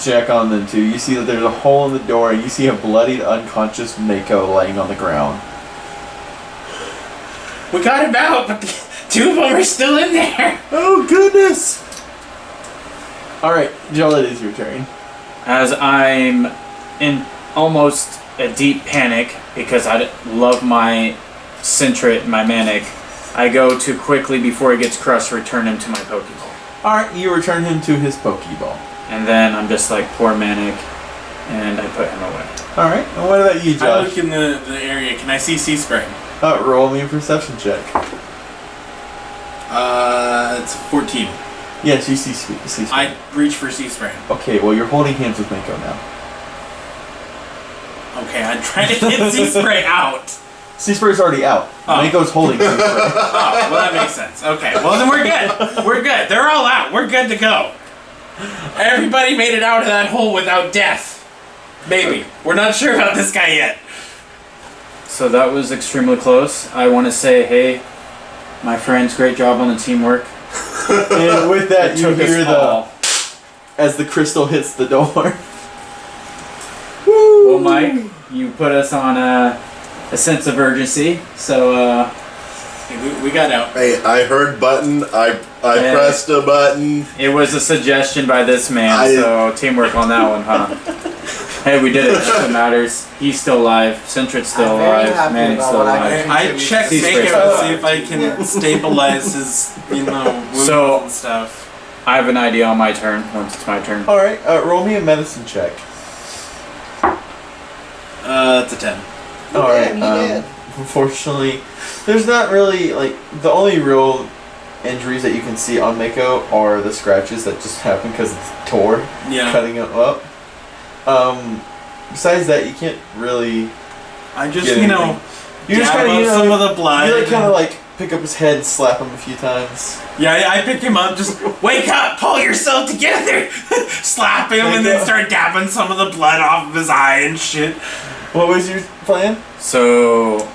check on them too. You see that there's a hole in the door, and you see a bloodied, unconscious Mako laying on the ground. We got him out, but two of them are still in there. Oh goodness! Alright, Joel, it is your turn. As I'm in almost a deep panic because I love my Centret, my Manic, I go to quickly, before he gets crushed, return him to my Pokeball. Alright, you return him to his Pokeball. And then I'm just like, poor Manic, and I put him away. Alright, and what about you, I Josh? look in the area. Can I see Sea Spray? Roll me a perception check. It's 14. Yes, you see Spray. I reach for Sea Spray. Okay, well, you're holding hands with Mako now. Okay, I'm trying to get Sea Spray out. Sea Spray's already out. Oh. Mako's holding Sea Spray. Oh, well that makes sense. Okay, well then we're good. We're good. They're all out. We're good to go. Everybody made it out of that hole without death. Maybe. We're not sure about this guy yet. So that was extremely close. I want to say, hey, my friends, great job on the teamwork. And with that, It you took us hear all. as the crystal hits the door. Well, Mike, you put us on a sense of urgency, so We got out. Hey, I heard button. I Yeah. pressed a button. It was a suggestion by this man, so teamwork on that one, huh? Hey, we did it. That's what matters. He's still alive. Centric's still I'm very alive. happy Manning's about still what I alive. can I checked Cease Mako to break. see if I can stabilize his, wounds So- and stuff. I have an idea on my turn, once it's my turn. Alright, roll me a medicine check. It's a 10. Alright, he did. unfortunately, there's not really, like, the only real injuries that you can see on Mako are the scratches that just happen because it's tore, Yeah. cutting him up. Besides that, you can't really I just, get anything. You just dab kind of, up some of the blood. you like kind of like pick up his head and slap him a few times. Yeah, I pick him up, just wake up, pull yourself together, slap him, and then start dabbing some of the blood off of his eye and shit. What was your plan? So,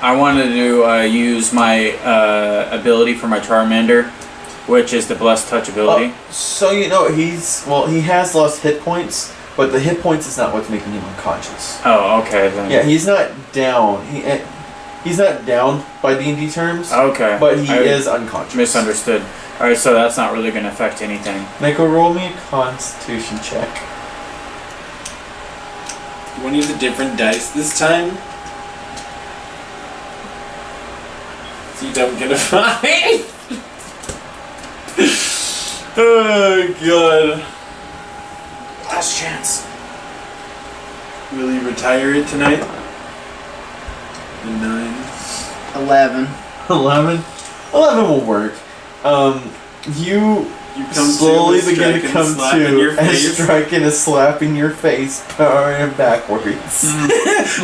I wanted to use my ability for my Charmander, which is the Blessed Touch ability. So you know he has lost hit points, but the hit points is not what's making him unconscious. Oh, okay then. Yeah, he's not down. He's not down by D&D terms. Okay. But he I is unconscious. misunderstood. Alright, so that's not really going to affect anything. Mako, roll me a Constitution check. You want to use a different dice this time? So you don't get a 5? Oh, God. Last chance. Will you retire it tonight? A 9. 11. 11? 11 will work. You You come slowly to begin to come slap in your to as face. striking a slap in your face, powering him backwards.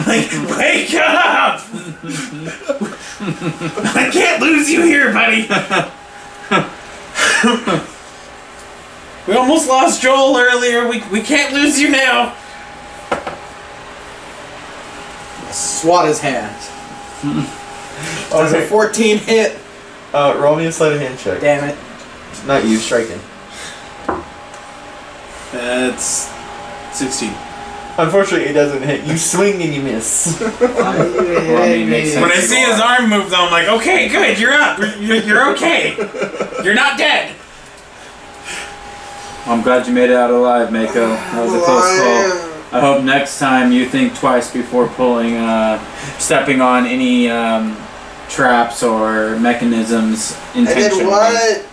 Like, wake up! I can't lose you here, buddy! We almost lost Joel earlier. We can't lose you now. Swat his hand. Does a Okay, 14 hit? roll me a sleight of hand check. Damn it. Not you, striking. That's 16. Unfortunately, it doesn't hit. You swing and you miss. makes sense. When I see his arm move, though, I'm like, okay, good, you're up. You're okay. You're not dead. I'm glad you made it out alive, Mako. That was a close call. I hope next time you think twice before stepping on any traps or mechanisms intentionally. what?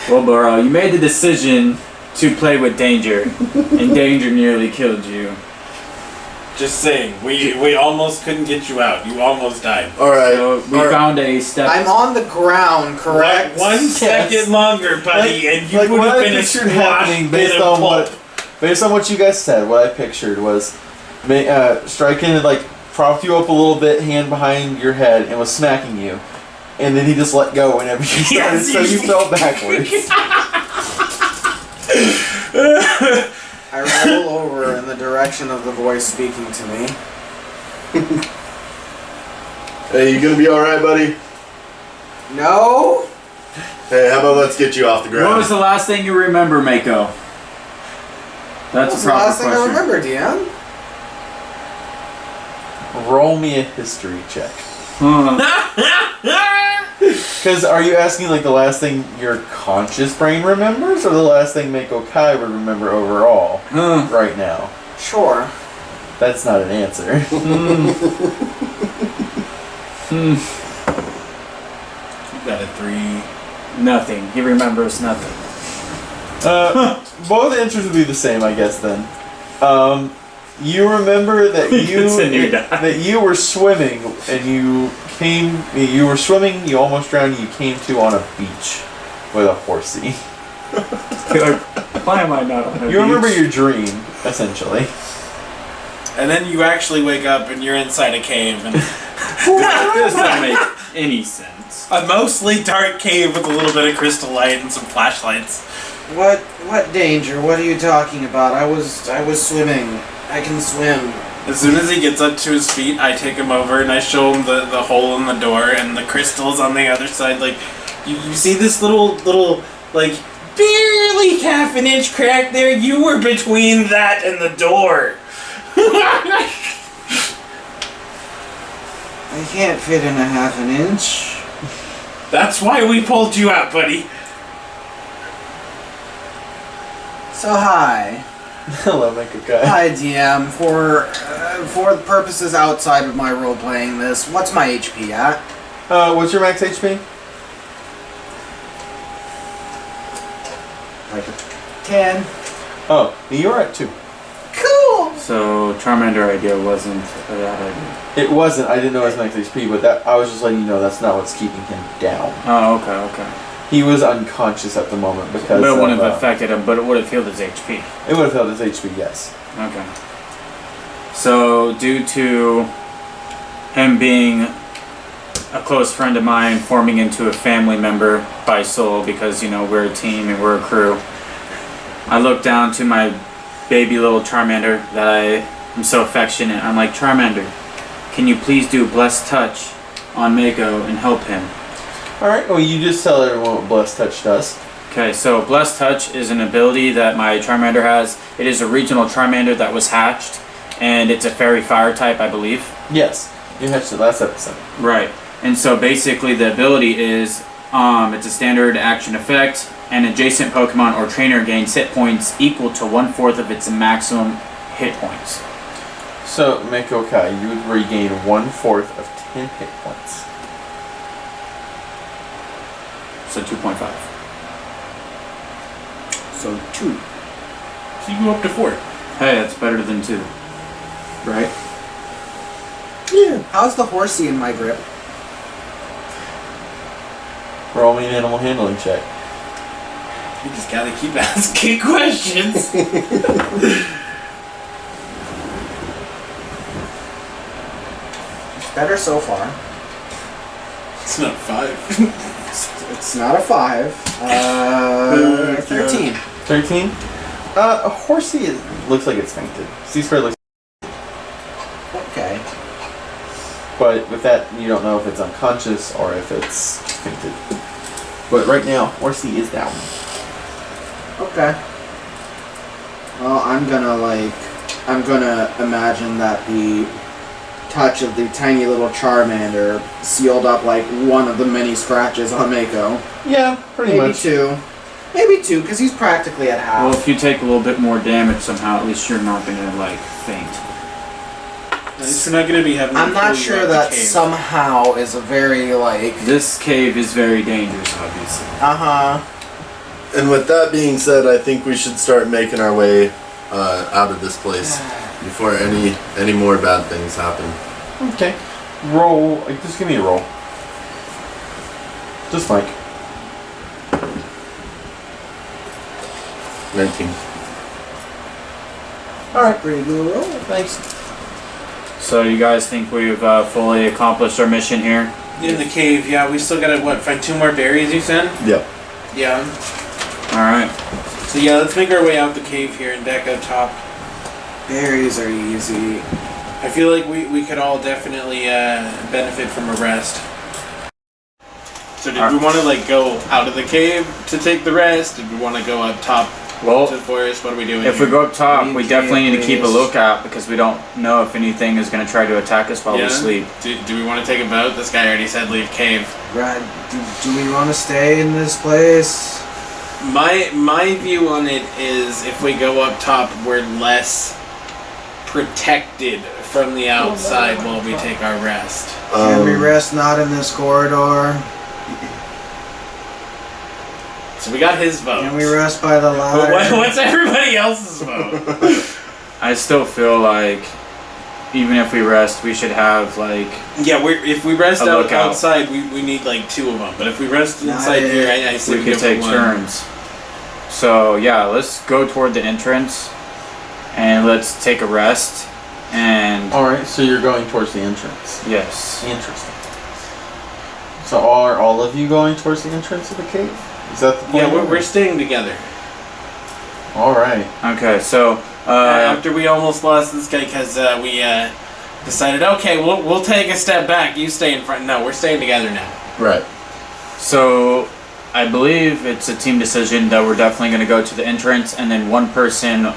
Well, Burrow, you made the decision to play with danger, and danger nearly killed you. Just saying, we almost couldn't get you out. You almost died. Alright. So we found a step. I'm on the ground, correct? One second longer, buddy, and you Like would what have I been a pictured squash happening bit based of on pulp. what you guys said. What I pictured was, striking had like propped you up a little bit, hand behind your head, and was smacking you, and then he just let go whenever you started, Yes, so you fell backwards. I roll over in the direction of the voice speaking to me. Hey, you gonna be alright, buddy? No? Hey, how about let's get you off the ground? What was the last thing you remember, Mako? That's What's a the proper last thing I question. remember, Deanne? Roll me a history check. Huh. Because are you asking like the last thing your conscious brain remembers, or the last thing Mako Kai would remember overall Huh. right now? Sure. That's not an answer. You got a 3. Nothing. He remembers nothing. Both answers would be the same, I guess. Then, you remember that Continue to die. that you were swimming and you were swimming. You almost drowned. You came to on a beach with a horsey. Why am I not on a You remember beach? your dream, essentially. And then you actually wake up and you're inside a cave. And This doesn't make any sense. a mostly dark cave with a little bit of crystal light and some flashlights. What danger? What are you talking about? I was swimming. I can swim. As soon as he gets up to his feet, I take him over and I show him the hole in the door and the crystals on the other side. Like, you see this little, like, barely half an inch crack there? You were between that and the door. I can't fit in a half an inch. That's why we pulled you out, buddy. So hi. Hello, Mako Kai. Hi, DM. For the purposes outside of my role playing this, what's my HP at? What's your max HP? Like 10. Oh, you're at 2. Cool! So Charmander idea wasn't a bad idea. It wasn't. I didn't know his max HP, but that I was just letting you know that's not what's keeping him down. Oh, okay. He was unconscious at the moment because. But it wouldn't have affected him, but it would have healed his HP. It would have held his HP, yes. Okay. So, due to him being a close friend of mine, forming into a family member by soul, because, you know, we're a team and we're a crew, I look down to my baby little Charmander that I am so affectionate. I'm like, Charmander, can you please do Blessed Touch on Mako and help him? Alright, well, you just tell everyone what Blessed Touch does. Okay, so Blessed Touch is an ability that my Charmander has. It is a regional Charmander that was hatched, and it's a fairy fire type, I believe. Yes, you hatched it last episode. Right, and so basically the ability is, it's a standard action effect. An adjacent Pokemon or trainer gains hit points equal to 1/4 of its maximum hit points. So, Mako Kai, you would regain 1/4 of 10 hit points. So 2.5. So 2. So you go up to 4. Hey, that's better than 2. Right? Yeah. How's the horsey in my grip? Roll me an animal handling check. You just gotta keep asking questions. It's better so far. It's not 5. It's not a 5. 13. 13? A horsey looks like it's fainted. Sea-Spray looks. Okay. But with that, you don't know if it's unconscious or if it's fainted. But right now, horsey is down. Okay. Well, I'm gonna imagine that the touch of the tiny little Charmander sealed up like one of the many scratches on Mako. Yeah, pretty Maybe much. 2. Maybe 2, because he's practically at half. Well, if you take a little bit more damage somehow, at least you're not gonna, like, faint. At least we're not gonna be having. I'm to not pull you sure out the that cave. somehow is a very, like... This cave is very dangerous, obviously. Uh-huh. And with that being said, I think we should start making our way out of this place before any more bad things happen. Okay. Roll. Just give me a roll. Just Mike. 19. Alright. Pretty good roll. Thanks. So you guys think we've fully accomplished our mission here? In the cave, yeah. We still gotta find 2 more berries. You said. Yep. Yeah. Alright. So yeah, let's make our way out the cave here and back up top. Berries are easy. I feel like we could all definitely benefit from a rest. So did we want to like go out of the cave to take the rest? Did we want to go up top Well, to the forest? What are we doing? if here? we go up top, we Need definitely need to keep a caves. lookout because we don't know if anything is going to try to attack us while we sleep. Do we want to take a boat? This guy already said leave cave. Brad, do we want to stay in this place? My view on it is if we go up top, we're less protected from the outside while we take our rest. Can we rest not in this corridor? So we got his vote. Can we rest by the ladder? What's everybody else's vote? I still feel like even if we rest, we should have like Yeah, if we rest A lookout. outside, we need like 2 of them. But if we rest inside Nice. here, I say we could go for take 1. turns. So yeah, let's go toward the entrance and let's take a rest. And Alright, so you're going towards the entrance. yes, Interesting. So are all of you going towards the entrance of the cave? Is that the plan? Yeah, we're staying together. Alright. okay. So After we almost lost this guy because we decided, okay, we'll take a step back. You stay in front. No, we're staying together now. Right. So I believe it's a team decision that we're definitely going to go to the entrance, and then one person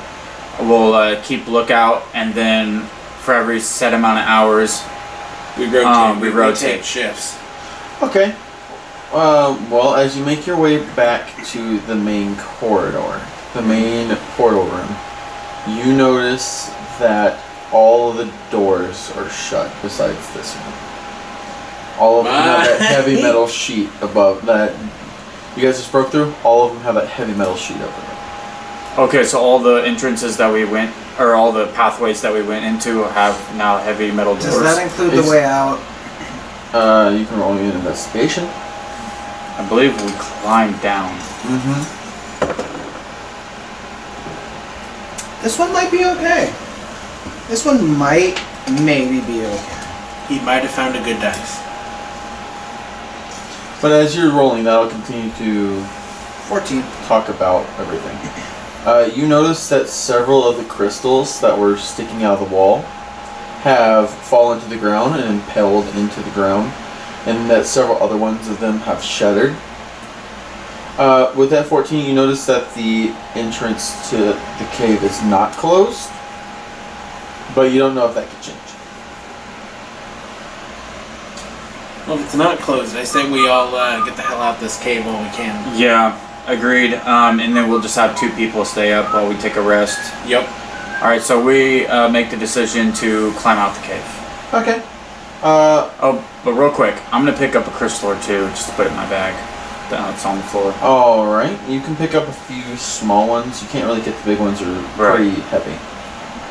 will keep lookout, and then for every set amount of hours, We rotate. We rotate shifts. Okay. Well, as you make your way back to the main corridor, the main portal room, you notice that all of the doors are shut besides this one. All of them have that heavy metal sheet above that you guys just broke through. All of them have that heavy metal sheet over them. Okay, so all the entrances that we went, or all the pathways that we went into have now heavy metal doors. Does that include the way out? You can roll me an investigation. I believe we climbed down. Mm-hmm. This one might be okay. This one might maybe be okay. He might have found a good dice. But as you're rolling, that'll continue to 14. talk about everything. You notice that several of the crystals that were sticking out of the wall have fallen to the ground and impaled into the ground, and that several other ones of them have shattered. With that 14, you notice that the entrance to the cave is not closed, but you don't know if that could change. Well, if it's not closed, I say we all get the hell out this cave while we can. Yeah, agreed. And then we'll just have 2 people stay up while we take a rest. Yep. Alright, so we make the decision to climb out the cave. Okay. Oh, but real quick, I'm gonna pick up a crystal or 2 just to put it in my bag. It's on the floor. Alright, you can pick up a few small ones. You can't really get the big ones, are pretty heavy.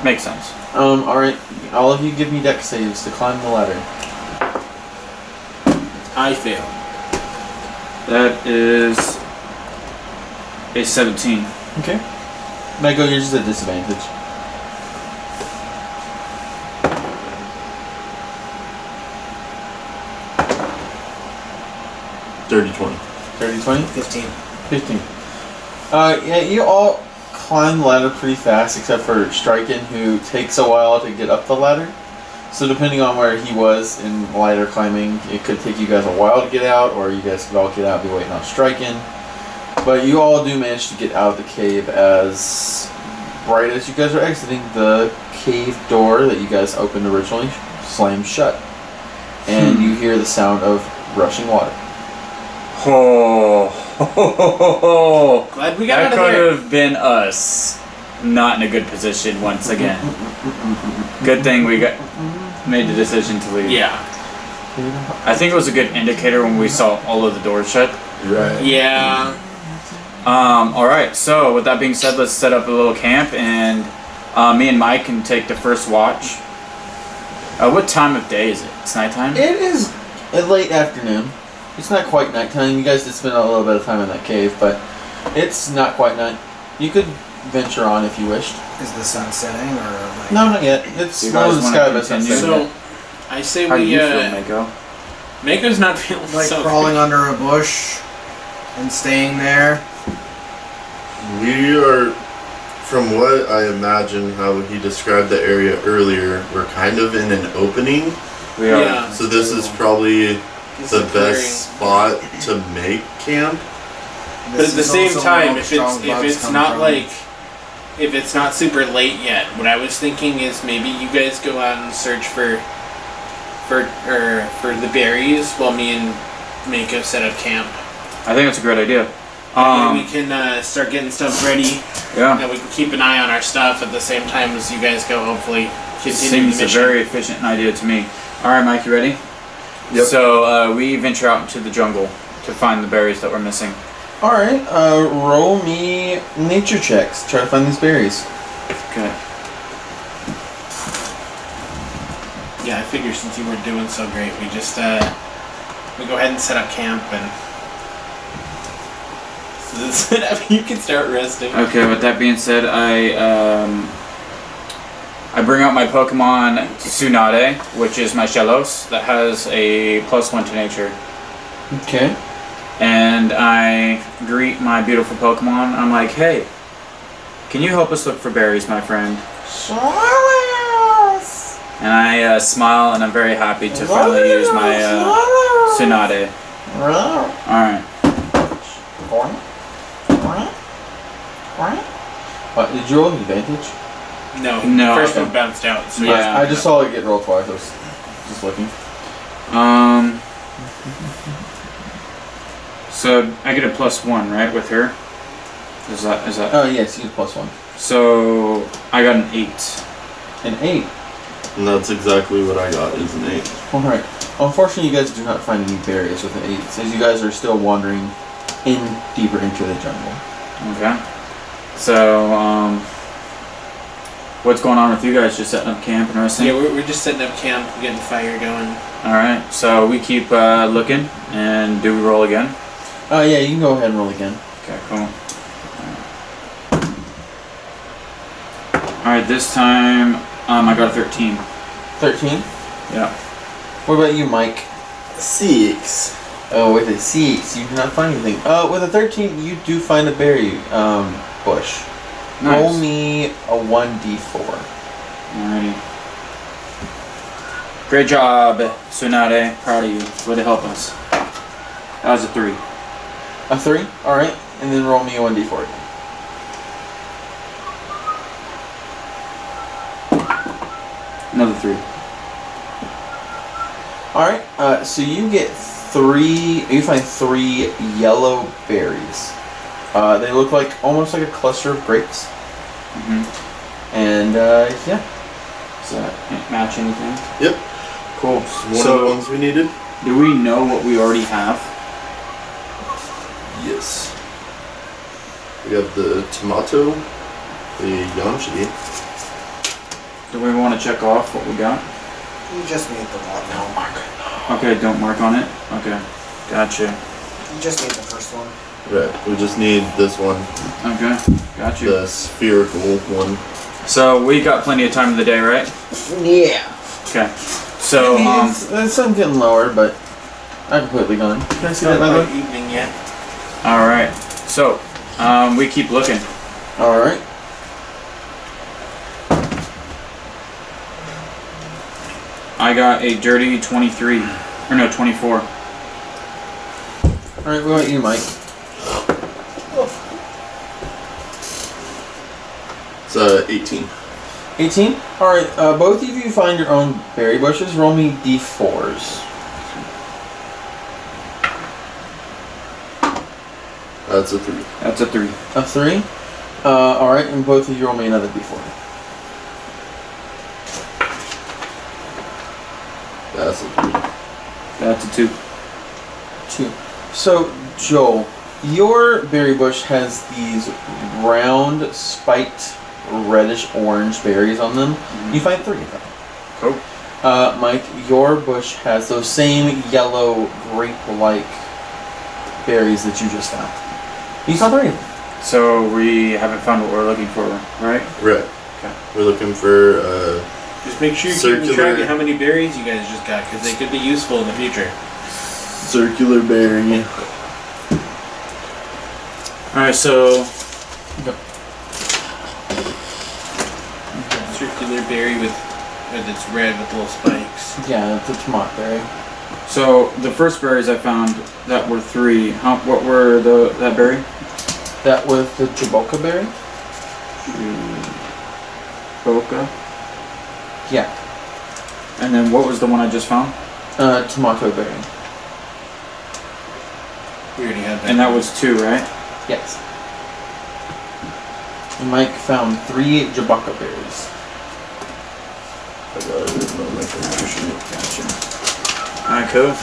Makes sense. Alright, all of you give me dex saves to climb the ladder. I fail. That is a 17. Okay. Michael, you're just at disadvantage. Dirty 20. 30-20? 15. 15. Yeah, you all climb the ladder pretty fast, except for Striken, who takes a while to get up the ladder. So depending on where he was in ladder climbing, it could take you guys a while to get out, or you guys could all get out and be waiting on Striken. But you all do manage to get out of the cave as right as you guys are exiting. The cave door that you guys opened originally slams shut. And you hear the sound of rushing water. Oh, Glad we got that out of could there. have been us. Not in a good position once again. Good thing we made the decision to leave. Yeah. I think it was a good indicator when we saw all of the doors shut. Right. Yeah. Alright, so with that being said, let's set up a little camp, and me and Mike can take the first watch. What time of day is it? It's nighttime? It is a late afternoon. It's not quite nighttime. You guys did spend a little bit of time in that cave, but it's not quite night. You could venture on if you wished. Is the sun setting or like... No, not yet. It's You low in guys the wanna sky, but it's not continue? setting yet. So, I say How do we, you feel, Mako? Mako's not feeling Like so crawling under a bush and staying there. We are, from what I imagine how he described the area earlier, we're kind of in an opening. We are. Yeah. So this is probably This the is clearing. best spot to make camp. But at the same also time, where if strong bugs it's come not from. like, if it's not super late yet, what I was thinking is maybe you guys go out and search for the berries while me and Mako set up camp. I think that's a great idea. That way we can start getting stuff ready, Yeah. and we can keep an eye on our stuff at the same time as you guys go. Hopefully, continue Seems the a mission. very efficient idea to me. Alright, Mike, you ready? Yep. So we venture out into the jungle to find the berries that we're missing. Alright, roll me nature checks. Try to find these berries. Okay. Yeah, I figure since you weren't doing so great, we just we go ahead and set up camp and. So you can start resting. Okay, with that being said, I bring out my Pokemon Tsunade, which is my Shellos, that has a +1 to nature. Okay. And I greet my beautiful Pokemon. I'm like, hey, can you help us look for berries, my friend? And I smile, and I'm very happy to finally use my Tsunade. Alright. What, did you roll an advantage? No, No, the first okay. one bounced out. So Yeah. I just saw it get rolled twice. I was just looking. So I get a +1, right, with her? Is that? Oh yes, you get +1. So I got an 8. An 8. And that's exactly what I got, is an 8. Alright. Unfortunately, you guys do not find any berries with an 8, since you guys are still wandering deeper into the jungle. Okay. So, what's going on with you guys? Just setting up camp and resting? Yeah, we're just setting up camp, getting the fire going. Alright, so we keep looking, and do we roll again? Yeah, you can go ahead and roll again. Okay, cool. Alright, this time I got a 13. 13? Yeah. What about you, Mike? 6. Oh, with a 6, you do not find anything. With a 13, you do find a berry bush. Nice. Roll me a 1d4. Alrighty. Great job, Tsunade. Proud of you. Way to help us. That was a 3. A 3? Alright. And then roll me a 1d4 again. Another 3. Alright, so you find 3 yellow berries. They look like almost like a cluster of grapes. Mm-hmm. And yeah. Does that match anything? Yep. Cool. One of the ones we needed? Do we know what we already have? Yes. We have the tomato, the yanchi. Do we want to check off what we got? You just need the one. No, Mark. Okay, don't mark on it? Okay. Gotcha. You just need the first one. Right. We just need this one, Okay. Gotcha. the spherical one. So we got plenty of time of the day, right? Yeah. Okay. So, it's some getting lower, but I'm completely gone. Can I see that, by the way? Evening yet. alright. So, we keep looking. Alright. I got a dirty 23. Or no, 24. Alright, what about you, Mike? It's 18. 18? Alright, both of you find your own berry bushes. Roll me d4s. That's a 3. That's a 3. A 3? Alright, and both of you roll me another d4. That's a 3. That's a 2. 2. So, Joel, your berry bush has these round, spiked, reddish-orange berries on them. You find 3 of them. Cool. Mike, your bush has those same yellow, grape-like berries that you just found. You found 3 of them. So we haven't found what we're looking for, right? Right. Okay. We're looking for Just make sure you're keeping Circular. track of how many berries you guys just got, because they could be useful in the future. circular berry. Alright, so Circular berry that's red with little spikes. Yeah, it's a tomato berry. So the first berries I found that were 3. What were that berry? That was the jaboka berry? Boca. Yeah. And then what was the one I just found? Tomato berry. We already had that. And that was 2, right? Yes. And Mike found 3 jaboka berries. I got it in my information. Gotcha. Alright, cool.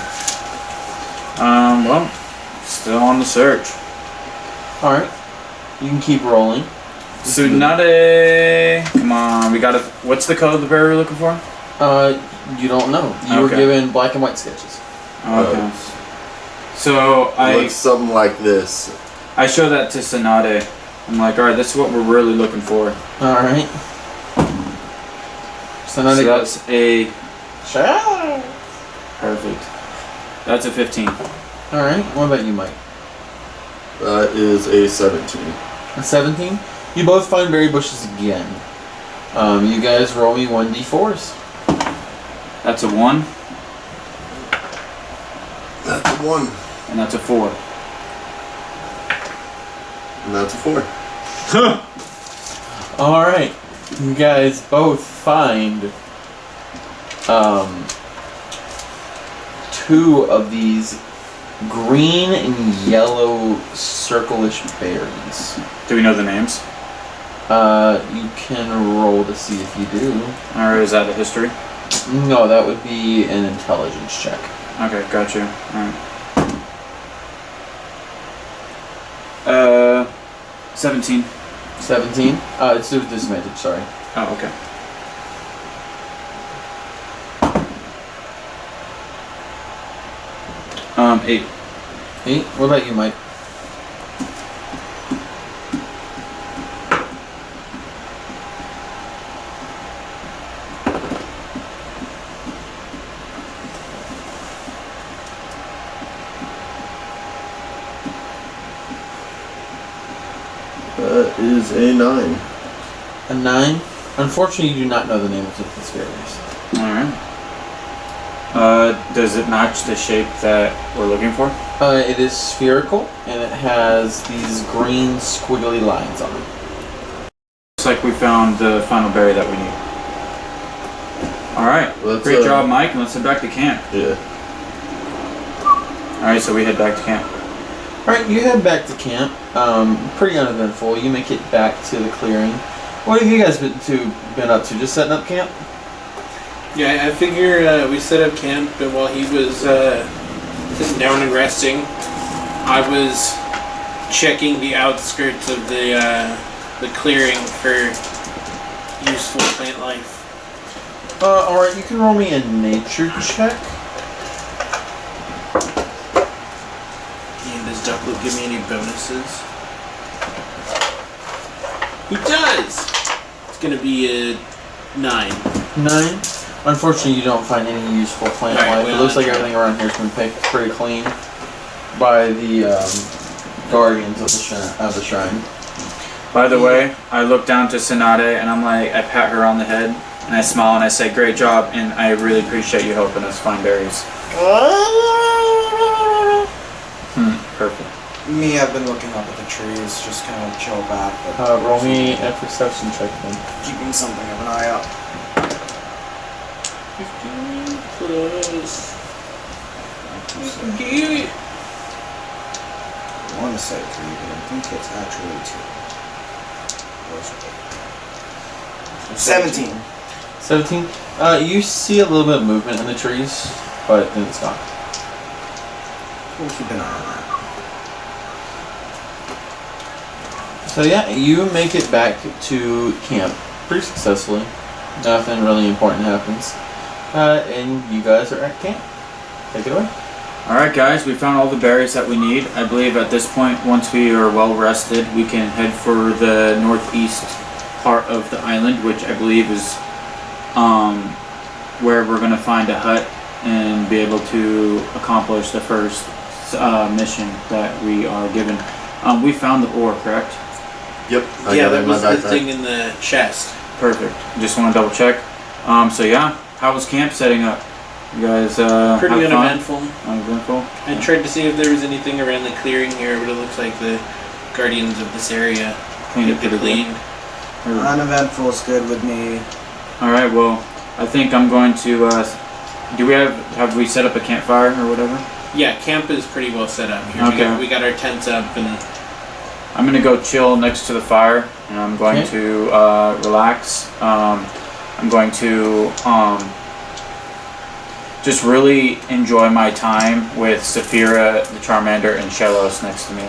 Well, still on the search. Alright. You can keep rolling. Tsunade! Come on, we gotta. What's the color of the berry we're looking for? You don't know. You were Okay. given black and white sketches. Okay. So It looks something like this. I show that to Tsunade. I'm like, alright, this is what we're really looking for. Alright. So now So they that's a. Sure. Perfect. That's a 15. Alright, what about you, Mike? That is a 17. A 17? You both find berry bushes again. You guys roll me 1d4s. That's a 1, That's a 1. and that's a 4. And that's a 4. Alright. You guys both find 2 of these green and yellow circle-ish berries. Do we know the names? You can roll to see if you do. Or is that a history? No, that would be an intelligence check. Okay, got you. Alright. 17. 17? It's with disadvantage, sorry. Oh, okay. Eight. 8? What about you, Mike? That is a 9. A 9? Unfortunately, you do not know the names of these berries. Alright. Does it match the shape that we're looking for? It is spherical, and it has these green squiggly lines on it. Looks like we found the final berry that we need. Alright. Let's, Great job, Mike, and let's head back to camp. Yeah. Alright, so we head back to camp. Alright, you head back to camp. Pretty uneventful. You make it back to the clearing. What have you guys been up to? Just setting up camp? Yeah, I figure we set up camp, but while he was sitting down and resting, I was checking the outskirts of the clearing for useful plant life. Alright, you can roll me a nature check. And does Duckloop give me any bonuses? He does! It's gonna be a 9. 9. Unfortunately, you don't find any useful plant Alright, life. It well, looks like everything around here has been picked pretty clean by the guardians of the shrine. By the way, I look down to Tsunade and I'm like, I pat her on the head and I smile and I say, great job, and I really appreciate you helping us find berries. Perfect. Me, I've been looking up at the trees, just kind of chill back, but Roll me a perception check then. keeping something of an eye out. 15 plus... I want to say 3, but I think it's actually 2. 17. 17. You see a little bit of movement in the trees, but then it's gone. We'll keep an eye on that. So yeah, you make it back to camp pretty successfully. Nothing really important happens. And you guys are at camp. Take it away. Alright guys, we found all the berries that we need. I believe at this point, once we are well rested, we can head for the northeast part of the island, which I believe is where we're going to find a hut and be able to accomplish the first mission that we are given. We found the ore, correct? Yep. Yeah, that was the thing in the chest. Perfect. Just want to double check. So yeah, how was camp setting up? You guys Pretty have fun? uneventful. Uneventful? I tried to see if there was anything around the clearing here, but it looks like the guardians of this area Cleaned it kept it pretty cleaned. good. Uneventful is good with me. Alright, well, I think I'm going to, have we set up a campfire or whatever? Yeah, camp is pretty well set up here. Okay. We got our tents up and I'm going to go chill next to the fire, and I'm going Okay. to relax. I'm going to just really enjoy my time with Saphira, the Charmander, and Shellos next to me.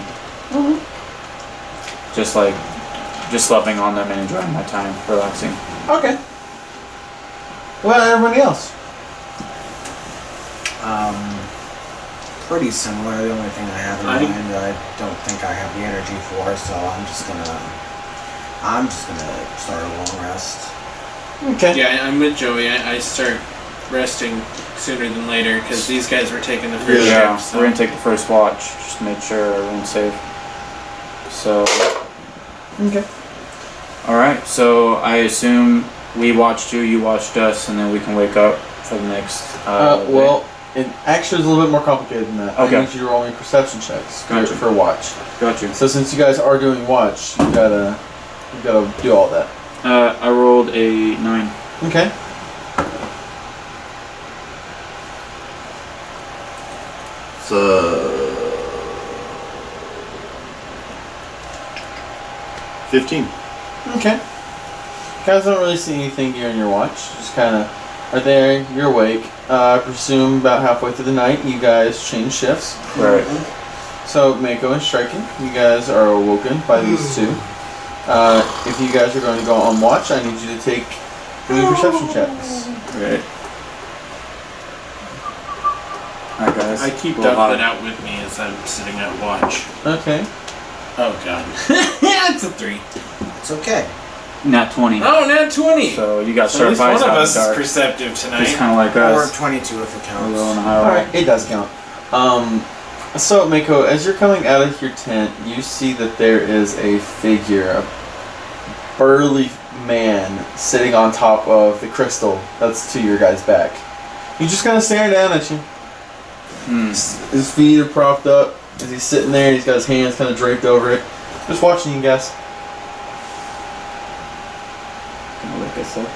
Just loving on them and enjoying my time, relaxing. Okay. Well, everybody else. Pretty similar. The only thing I have in mind I don't think I have the energy for, so I'm just gonna start a long rest. Okay. yeah, I'm with Joey. I start resting sooner than later because these guys were taking the first Yeah, shift. So. we're gonna take the first watch, just to make sure everyone's safe. So, Okay. alright, so I assume we watched you watched us, and then we can wake up for the next, Well, it actually is a little bit more complicated than that. Okay. I need you to roll me perception checks Gotcha. for watch. got you. So since you guys are doing watch, you gotta do all that. I rolled a 9. Okay. It's 15. Okay. Guys don't really see anything during your watch. Just kind of are there. You're awake. I presume about halfway through the night, you guys change shifts. Right. So Mako and Striking, you guys are awoken by these two. If you guys are going to go on watch, I need you to take 3 perception checks. Right. Alright, guys. I keep Well, ducking out with me as I'm sitting at watch. Okay. Oh god. It's a 3. It's okay. Nat 20. Oh, nat 20! So you got So at least sharp eyes one of out in us the dark. is perceptive It's tonight. kind of like Or us. 22 if it A little on counts. a high roll. Alright, it does count. So Mako, as you're coming out of your tent, you see that there is a figure, a burly man, sitting on top of the crystal that's to your guy's back. He's just kind of staring down at you. His feet are propped up as he's sitting there. He's got his hands kind of draped over it. Just watching you guys. Gonna look us up.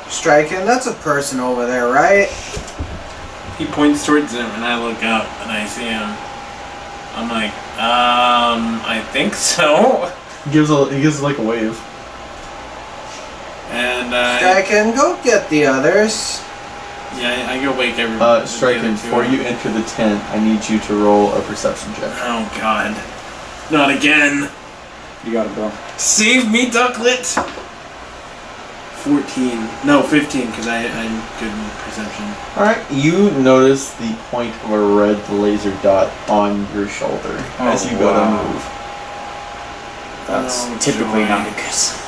Striking, that's a person over there, right? He points towards him and I look up and I see him. I'm like, I think so. He gives like a wave. And Striking, go get the others. yeah, I go wake everybody. Striking, before you enter the tent, I need you to roll a perception check. Oh god. Not again. You got it, bro. Save me, Ducklet! 14. No, 15, because I'm good in perception. Alright, you notice the point of a red laser dot on your shoulder as you go to wow. move. That's Oh, typically joy. not a good sign.